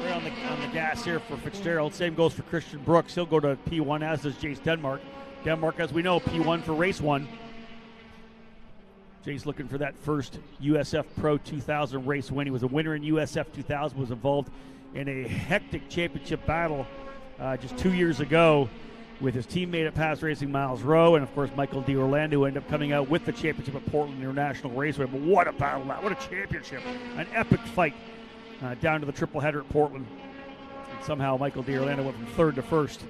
they're on the gas here for Fitzgerald. Same goes for Christian Brooks. He'll go to P1, as does Jace Denmark. Denmark, as we know, P1 for race 1. Jace looking for that first USF Pro 2000 race win. He was a winner in USF 2000, was involved in a hectic championship battle just 2 years ago with his teammate at Pabst Racing, Miles Rowe, and of course Michael D'Orlando ended up coming out with the championship at Portland International Raceway. But what a battle that! What a championship! An epic fight down to the triple header at Portland. And somehow Michael D'Orlando went from 3rd to 1st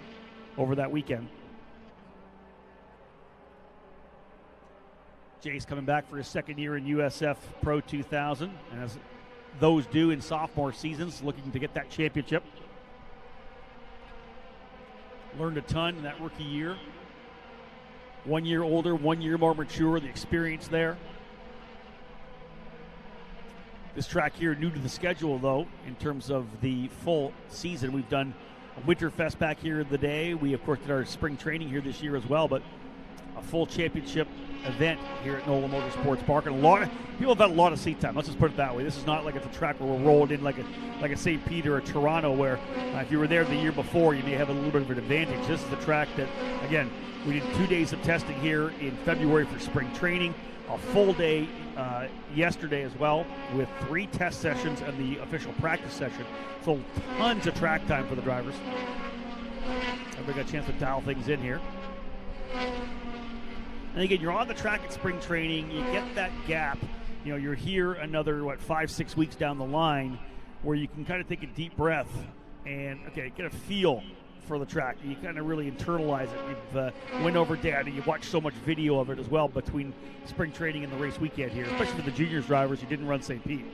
over that weekend. Jace coming back for his 2nd year in USF Pro 2000, and as those do in sophomore seasons, looking to get that championship. Learned a ton in that rookie year. 1 year older, 1 year more mature, the experience there. This track here, new to the schedule, though, in terms of the full season. We've done a Winterfest back here in the day. We, of course, did our spring training here this year as well, but a full championship event here at NOLA Motorsports Park. And a lot of people have had a lot of seat time. Let's just put it that way. This is not like it's a track where we're rolled in like a St. Peter or Toronto, where if you were there the year before, you may have a little bit of an advantage. This is the track that, again, we did 2 days of testing here in February for spring training. A full day yesterday as well, with 3 test sessions and the official practice session. So tons of track time for the drivers. Everybody got a chance to dial things in here. And again, you're on the track at spring training. You get that gap. You know, you're here another, 5-6 weeks down the line, where you can kind of take a deep breath and, get a feel for the track. You kind of really internalize it. You've went over data. You've watched so much video of it as well between spring training and the race weekend here, especially for the juniors drivers who didn't run St. Pete.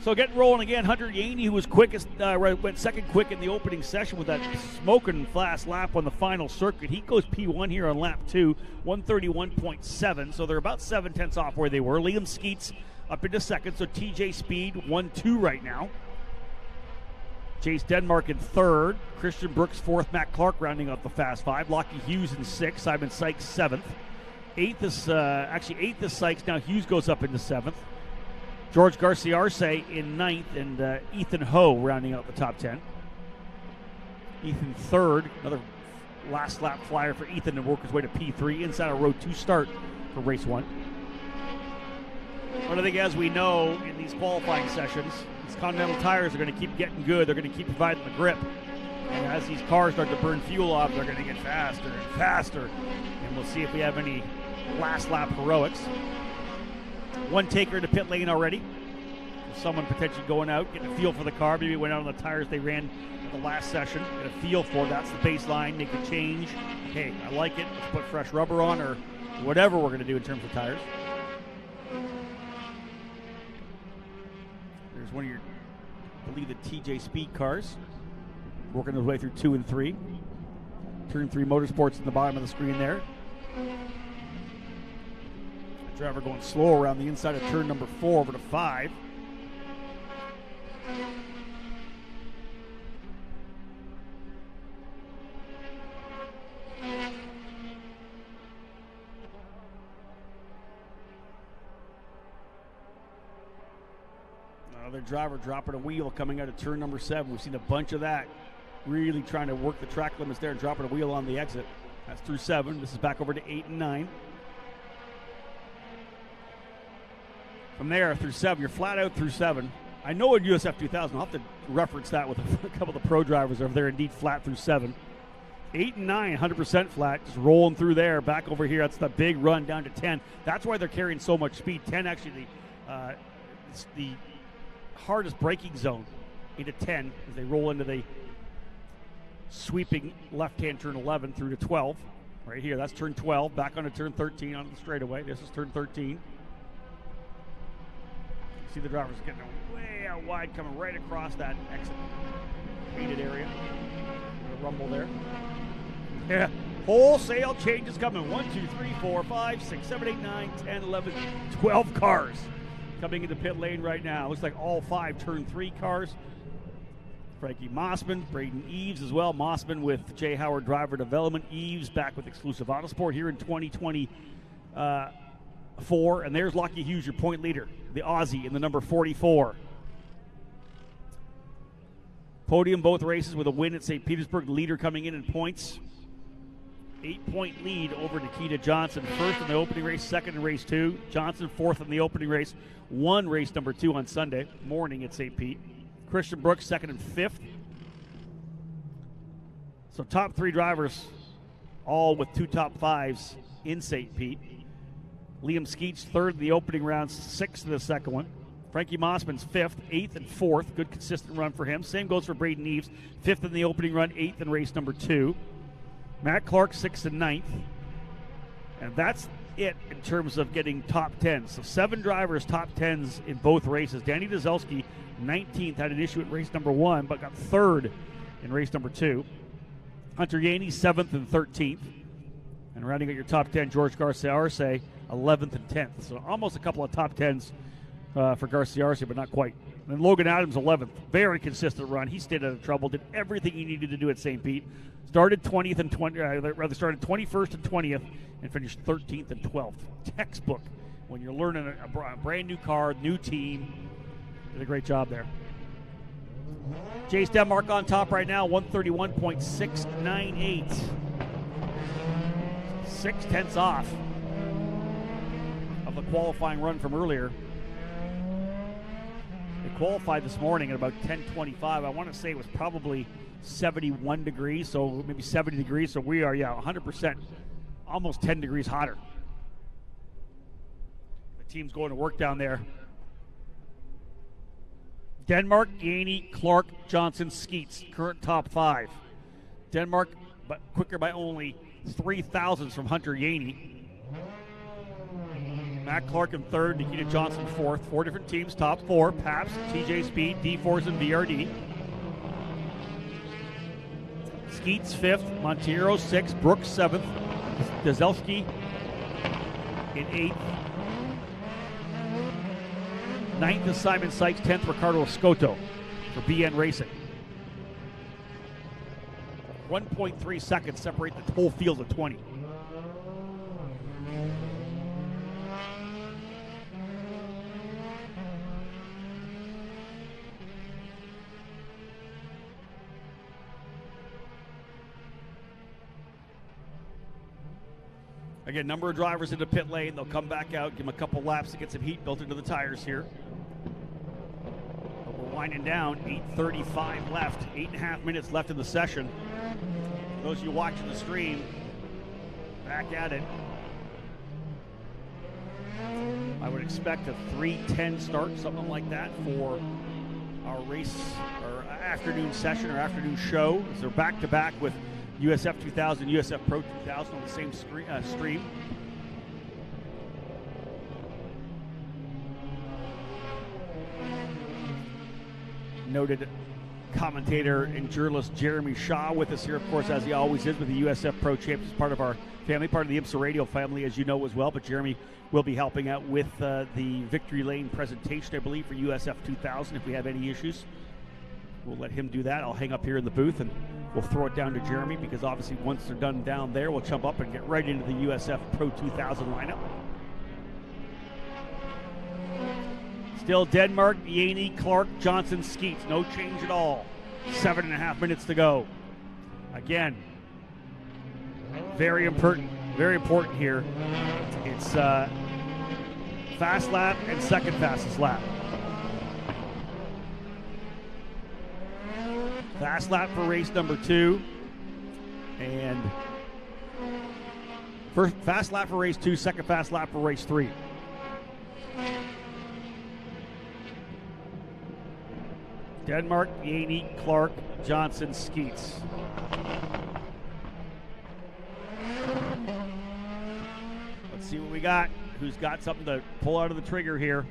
So getting rolling again, Hunter Yaney, who was quickest, went second quick in the opening session with that smoking fast lap on the final circuit. He goes P1 here on lap 2, 131.7. So they're about 7/10 off where they were. Liam Skeets up into second. So TJ Speed 1-2 right now. Chase Denmark in third. Christian Brooks fourth. Matt Clark rounding out the fast 5. Lockie Hughes in sixth. Simon Sykes seventh. Eighth is Sykes. Now Hughes goes up into seventh. George Garcia-Arce in ninth, and Ethan Ho rounding out the top 10. Ethan third. Another last lap flyer for Ethan to work his way to P3 inside a row 2 start for race 1. But I think, as we know in these qualifying sessions, these Continental tires are going to keep getting good. They're going to keep providing the grip. And as these cars start to burn fuel off, they're going to get faster and faster. And we'll see if we have any last lap heroics. One taker into pit lane already. Someone potentially going out, getting a feel for the car. Maybe went out on the tires they ran at the last session. Get a feel for it. That's the baseline. Make a change. Hey, I like it. Let's put fresh rubber on, or whatever we're going to do in terms of tires. There's one of your, I believe, the TJ Speed cars, working his way through 2 and 3. Turn 3 Motorsports in the bottom of the screen there. The driver going slow around the inside of turn number 4 over to 5. Another driver dropping a wheel coming out of turn number 7. We've seen a bunch of that. Really trying to work the track limits there and dropping a wheel on the exit. That's through 7. This is back over to 8 and 9. From there through 7, you're flat out through 7. I know in USF2000, I'll have to reference that with a couple of the pro drivers over there, indeed flat through 7. 8 and 9, 100% flat, just rolling through there. Back over here, that's the big run down to 10. That's why they're carrying so much speed. 10 actually, it's the hardest braking zone into 10 as they roll into the sweeping left-hand turn 11 through to 12. Right here, that's turn 12. Back onto turn 13 on the straightaway. This is turn 13. See the drivers getting way out wide, coming right across that exit painted area. A rumble there. Yeah, wholesale changes coming. 1, 2, 3, 4, 5, 6, 7, 8, 9, 10, 11, 12 cars coming into pit lane right now. Looks like all 5 turn 3 cars. Frankie Mossman, Braden Eves as well. Mossman with Jay Howard Driver Development. Eves back with Exclusive Autosport here in 2024. And there's Lockie Hughes, your point leader, the Aussie in the number 44. Podium both races with a win at St. Petersburg. Leader coming in points. 8-point lead over Nikita Johnson. First in the opening race, second in race 2. Johnson fourth in the opening race. Won race number 2 on Sunday morning at St. Pete. Christian Brooks second and 5th. So top 3 drivers, all with 2 top 5s in St. Pete. Liam Skeets third in the opening round, 6th in the second one. Frankie Mossman's 5th, 8th, and 4th. Good consistent run for him. Same goes for Braden Eves, 5th in the opening run, 8th in race number 2. Matt Clark 6th and 9th. And that's it in terms of getting top 10s. So 7 drivers top 10s in both races. Danny Dzelski, 19th, had an issue at race number 1, but got 3rd in race number 2. Hunter Yaney, 7th and 13th. And rounding out your top 10, George Garcia-Arce, 11th and 10th. So almost a couple of top 10s for Garcia-Arce, but not quite. And Logan Adams, 11th. Very consistent run. He stayed out of trouble, did everything he needed to do at St. Pete. Started 20th and started 21st and 20th, and finished 13th and 12th. Textbook when you're learning a brand new car, new team. Did a great job there. Jace Denmark on top right now, 131.698. 6/10 off of the qualifying run from earlier. They qualified this morning at about 10:25. I want to say it was probably 71 degrees, so maybe 70 degrees. So we are, 100%, almost 10 degrees hotter. The team's going to work down there. Denmark, Yaney, Clark, Johnson, Skeets, current top 5. Denmark, but quicker by only 3 thousandths from Hunter Yaney. Matt Clark in 3rd, Nikita Johnson 4th. 4 different teams, top 4. Paps, TJ Speed, D-Force, and VRD. Skeets 5th, Monteiro 6th, Brooks 7th, Dzelski in 8th. 9th is Simon Sykes, 10th Ricardo Escoto for BN Racing. 1.3 seconds separate the whole field of 20. Again, number of drivers into pit lane. They'll come back out, give them a couple laps to get some heat built into the tires here. But we're winding down, 8:35 left, 8.5 minutes left in the session. For those of you watching the stream, back at it. I would expect a 3:10 start, something like that, for our race or afternoon session or afternoon show. As they're back to back with USF 2000, USF Pro 2000 on the same stream. Noted commentator and journalist Jeremy Shaw with us here, of course, as he always is with the USF Pro Champions, part of our family, part of the IMSA Radio family, as you know as well. But Jeremy will be helping out with the Victory Lane presentation, I believe, for USF 2000 if we have any issues. We'll let him do that. I'll hang up here in the booth and we'll throw it down to Jeremy, because obviously once they're done down there, we'll jump up and get right into the USF Pro 2000 lineup. Still Denmark, Yaney, Clark, Johnson, Skeets. No change at all. 7.5 minutes to go. Again, very important here. It's fast lap and second fastest lap. Fast lap for race number 2, and first fast lap for race 2, second fast lap for race 3. Denmark, Yaney, Clark, Johnson, Skeets. Let's see what we got. Who's got something to pull out of the trigger here?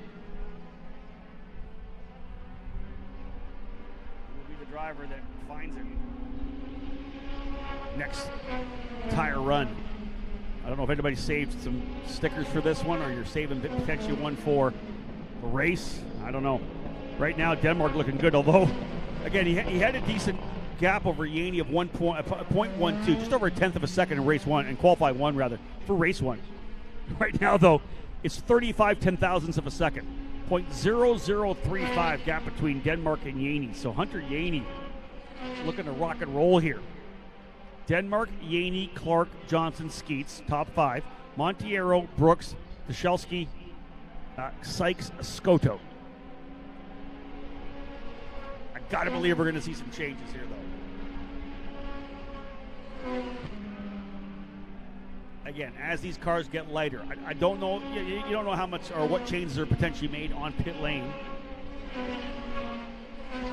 Driver that finds it next tire run. I don't know if anybody saved some stickers for this one, or you're saving potentially one for a race. I don't know. Right now, Denmark looking good, although, again, he had a decent gap over Yaney of 0.12, just over a tenth of a second in race 1, and qualify 1 rather, for race 1. Right now, though, it's 35 ten-thousandths of a second. 0.0035 gap between Denmark and Yaney. So Hunter Yaney looking to rock and roll here. Denmark, Yaney, Clark, Johnson, Skeets, top 5. Monteiro, Brooks, Dzelski, Sykes, Escoto. I gotta believe we're gonna see some changes here, though. Again, as these cars get lighter, I don't know, you don't know how much or what changes are potentially made on pit lane.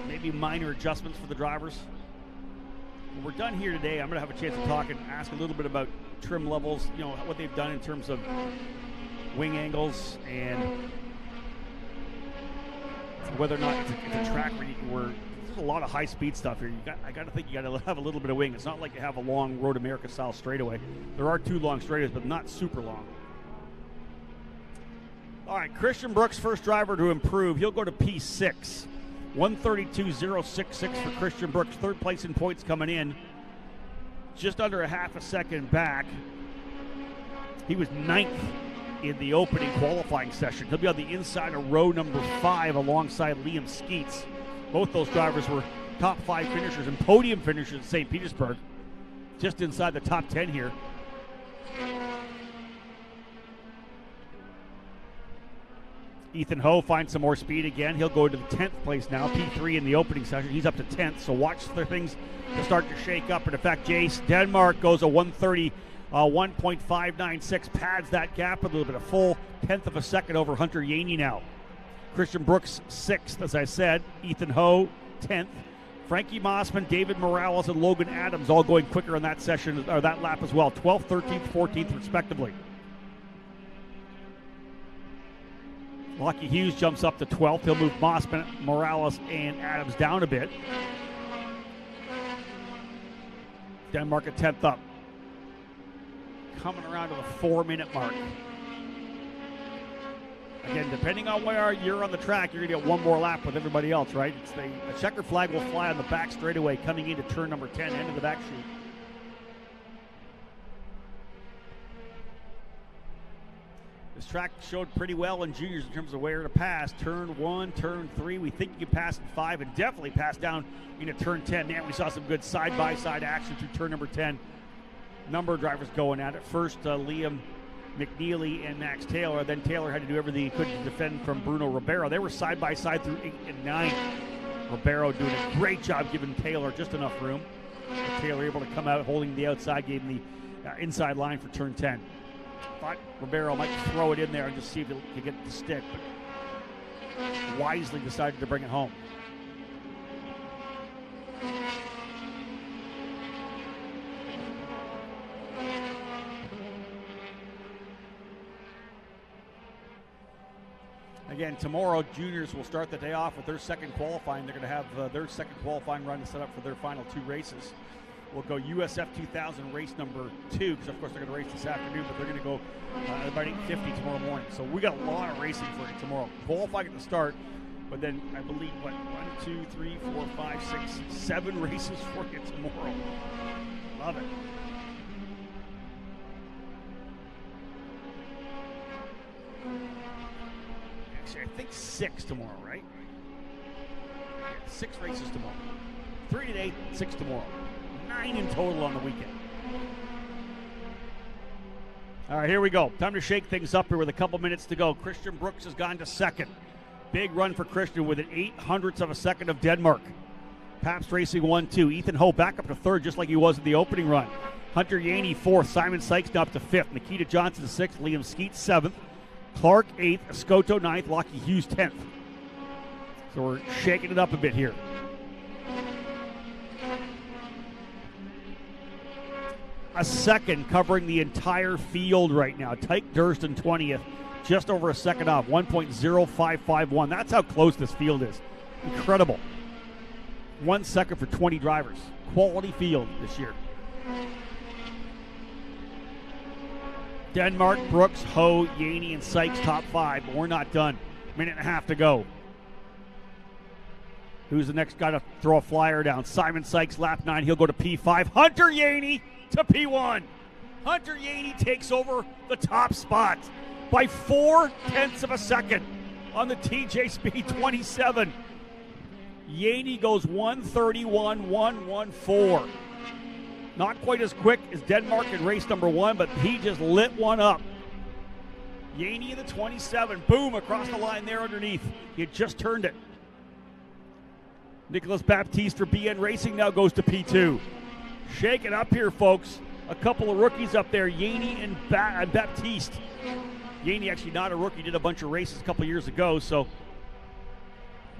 Maybe minor adjustments for the drivers. When we're done here today, I'm going to have a chance to talk and ask a little bit about trim levels, you know, what they've done in terms of wing angles and whether or not it's a track where there's a lot of high-speed stuff here. I got to think you got to have a little bit of wing. It's not like you have a long Road America style straightaway. There are 2 long straightaways, but not super long. All right, Christian Brooks, first driver to improve. He'll go to P6. 132.066 for Christian Brooks. 3rd place in points coming in. Just under a half a second back. He was 9th in the opening qualifying session. He'll be on the inside of row number 5 alongside Liam Skeets. Both those drivers were top 5 finishers and podium finishers in St. Petersburg. Just inside the top 10 here. Ethan Ho finds some more speed again. He'll go to the 10th place now, P3 in the opening session. He's up to 10th, so watch for things to start to shake up. And in fact, Jace Denmark goes a 1:30.596, pads that gap a little bit, a full 10th of a second over Hunter Yaney now. Christian Brooks 6th, as I said. Ethan Ho 10th. Frankie Mossman, David Morales, and Logan Adams all going quicker on that session, or that lap as well. 12th, 13th, 14th, respectively. Lockie Hughes jumps up to 12th. He'll move Mossman, Morales, and Adams down a bit. Denmark at 10th up. Coming around to the 4-minute mark. Again, depending on where you're on the track, you're going to get one more lap with everybody else, right? The checker flag will fly on the back straightaway coming into turn number 10, end of the back chute. This track showed pretty well in juniors in terms of where to pass. Turn 1, turn 3. We think you can pass in 5 and definitely pass down into turn 10. Man, we saw some good side-by-side action through turn number 10. Number of drivers going at it. First, Liam McNeely and Max Taylor. Then Taylor had to do everything he could to defend from Bruno Ribeiro. They were side-by-side through 8 and 9. Ribeiro doing a great job giving Taylor just enough room. Taylor able to come out holding the outside, gave him the inside line for turn 10. Thought Ribeiro might throw it in there and just see if he could get the stick, but wisely decided to bring it home. Again, tomorrow, juniors will start the day off with their second qualifying. They're going to have their second qualifying run to set up for their final 2 races. We'll go USF2000 race number 2, because of course they're going to race this afternoon, but they're going to go about 8:50 tomorrow morning. So we got a lot of racing for you tomorrow. Qualifying at the start, but then I believe, 1, 2, 3, 4, 5, 6, 7 races for you tomorrow. Love it. Actually, I think 6 tomorrow, right? Yeah, 6 races tomorrow. 3 today, 6 tomorrow. 9 in total on the weekend. All right, here we go. Time to shake things up here with a couple minutes to go. Christian Brooks has gone to 2nd. Big run for Christian with an 0.08 of a second of Denmark. Pabst Racing 1-2. Ethan Ho back up to 3rd, just like he was in the opening run. Hunter Yaney 4th. Simon Sykes now up to 5th. Nikita Johnson 6th. Liam Skeet 7th. Clark 8th. Escoto 9th. Lockie Hughes 10th. So we're shaking it up a bit here. A second covering the entire field right now. Tyke Durston 20th, just over a second off, 1.0551. That's how close this field is. Incredible. 1 second for 20 drivers. Quality field this year. Denmark, Brooks, Ho, Yaney, and Sykes top 5, but we're not done. Minute and a half to go. Who's the next guy to throw a flyer down? Simon Sykes, lap 9. He'll go to P5. Hunter Yaney to P1. Hunter Yaney takes over the top spot by 0.4 of a second on the TJ Speed 27. Yaney goes 1:31.114. Not quite as quick as Denmark in race number 1, but he just lit one up. Yaney in the 27. Boom, across the line there underneath. He had just turned it. Nicholas Baptiste for BN Racing now goes to P2. Shake it up here, folks. A couple of rookies up there, Yaney and Baptiste. Yaney actually not a rookie, did a bunch of races a couple years ago, so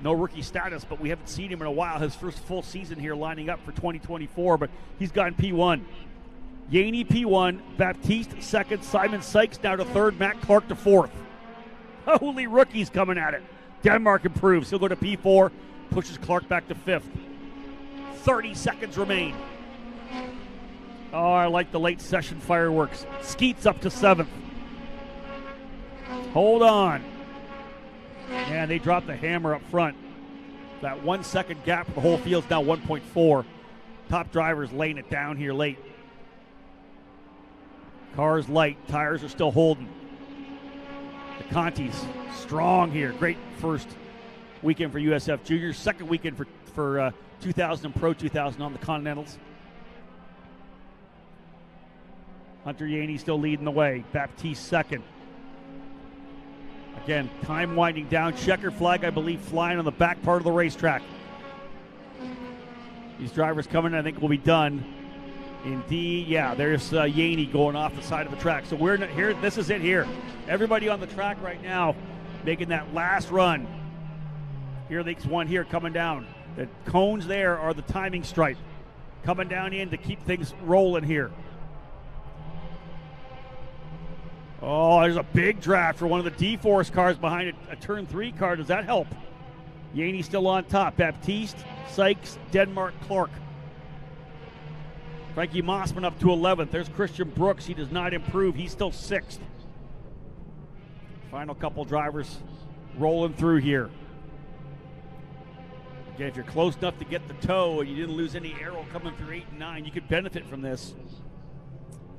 no rookie status, but we haven't seen him in a while. His first full season here lining up for 2024, but he's gotten P1. Yaney P1, Baptiste second, Simon Sykes now to third, Matt Clark to fourth. Holy rookies coming at it. Denmark improves. He'll go to P4, pushes Clark back to fifth. 30 seconds remain. Oh, I like the late session fireworks. Skeets up to seventh. Hold on. And they dropped the hammer up front. That 1 second gap for the whole field's now 1.4. Top drivers laying it down here late. Car's light. Tires are still holding. The Conti's strong here. Great first weekend for USF Juniors. Second weekend for 2000 and Pro 2000 on the Continentals. Hunter Yaney still leading the way. Baptiste second. Again, time winding down. Checker flag, I believe, flying on the back part of the racetrack. These drivers coming, I think, will be done. Indeed, yeah, there's Yaney going off the side of the track. So we're here. This is it here. Everybody on the track right now making that last run. Here, there's one here coming down. The cones there are the timing stripe. Coming down in to keep things rolling here. Oh, there's a big draft for one of the D-Force cars behind a turn 3 car. Does that help? Yaney still on top. Baptiste, Sykes, Denmark, Clark. Frankie Mossman up to 11th. There's Christian Brooks. He does not improve. He's still 6th. Final couple drivers rolling through here. Again, if you're close enough to get the toe and you didn't lose any aero coming through 8 and 9, you could benefit from this.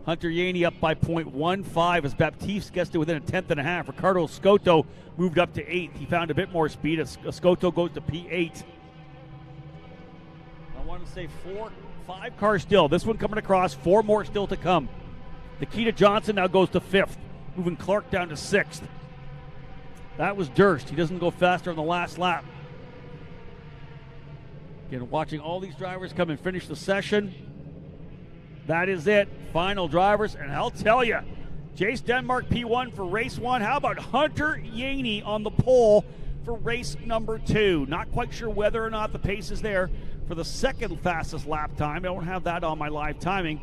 Hunter Yaney up by 0.15 as Baptiste gets to within a tenth and a half. Ricardo Scotto moved up to 8th. He found a bit more speed as Scotto goes to P8. I want to say 5 cars still. This one coming across, 4 more still to come. Nikita Johnson now goes to 5th, moving Clark down to 6th. That was Durst. He doesn't go faster on the last lap. Again, watching all these drivers come and finish the session. That is it. Final drivers, and I'll tell you, Jace Denmark P1 for race 1. How about Hunter Yaney on the pole for race number 2? Not quite sure whether or not the pace is there for the second fastest lap time. I don't have that on my live timing.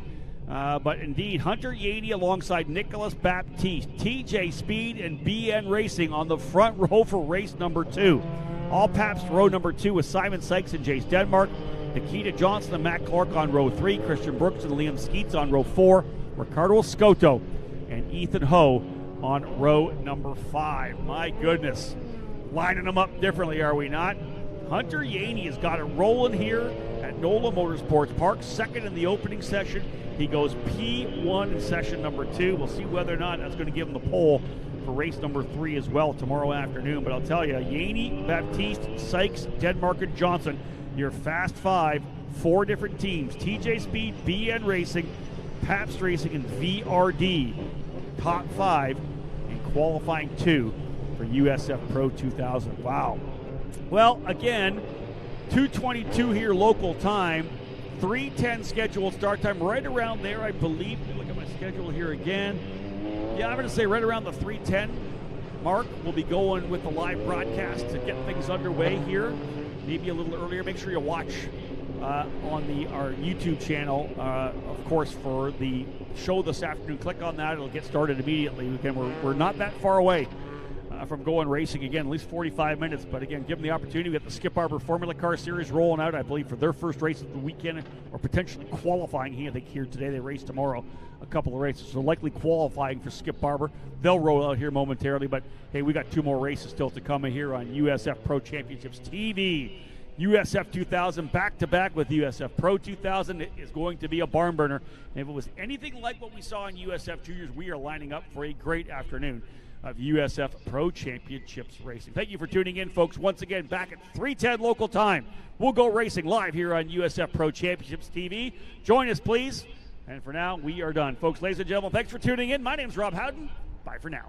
But indeed, Hunter Yaney alongside Nicholas Baptiste, TJ Speed, and BN Racing on the front row for race number 2. All Pabst row number 2 with Simon Sykes and Jace Denmark. Nikita Johnson and Matt Clark on row 3. Christian Brooks and Liam Skeets on row 4. Ricardo Scotto and Ethan Ho on row number 5. My goodness. Lining them up differently, are we not? Hunter Yaney has got it rolling here at NOLA Motorsports Park. Second in the opening session. He goes P1 in session number 2. We'll see whether or not that's going to give him the pole for race number 3 as well tomorrow afternoon. But I'll tell you, Yaney, Baptiste, Sykes, Denmark, and Johnson, your Fast 5, 4 different teams. TJ Speed, BN Racing, Pabst Racing, and VRD. Top 5 and qualifying 2 for USF Pro 2000. Wow. Well, again, 2:22 here local time. 3:10 scheduled start time, right around there, I believe. Look at my schedule here again. Yeah, I'm going to say right around the 3:10 mark. We'll be going with the live broadcast to get things underway here. Maybe a little earlier. Make sure you watch on our YouTube channel, of course, for the show this afternoon. Click on that. It'll get started immediately. Again, we're not that far away from going racing again, at least 45 minutes. But again, give them the opportunity. We got the Skip Barber Formula Car Series rolling out, I believe, for their first race of the weekend, or potentially qualifying. I think here today, they race tomorrow a couple of races, so likely qualifying for Skip Barber. They'll roll out here momentarily, but hey, we got 2 more races still to come here on USF Pro Championships TV. USF 2000 back-to-back with USF Pro 2000. It is going to be a barn burner. And if it was anything like what we saw in USF Juniors, we are lining up for a great afternoon of USF Pro Championships racing. Thank you for tuning in, folks. Once again, back at 3:10 local time. We'll go racing live here on USF Pro Championships TV. Join us, please. And for now, we are done. Folks, ladies and gentlemen, thanks for tuning in. My name's Rob Howden. Bye for now.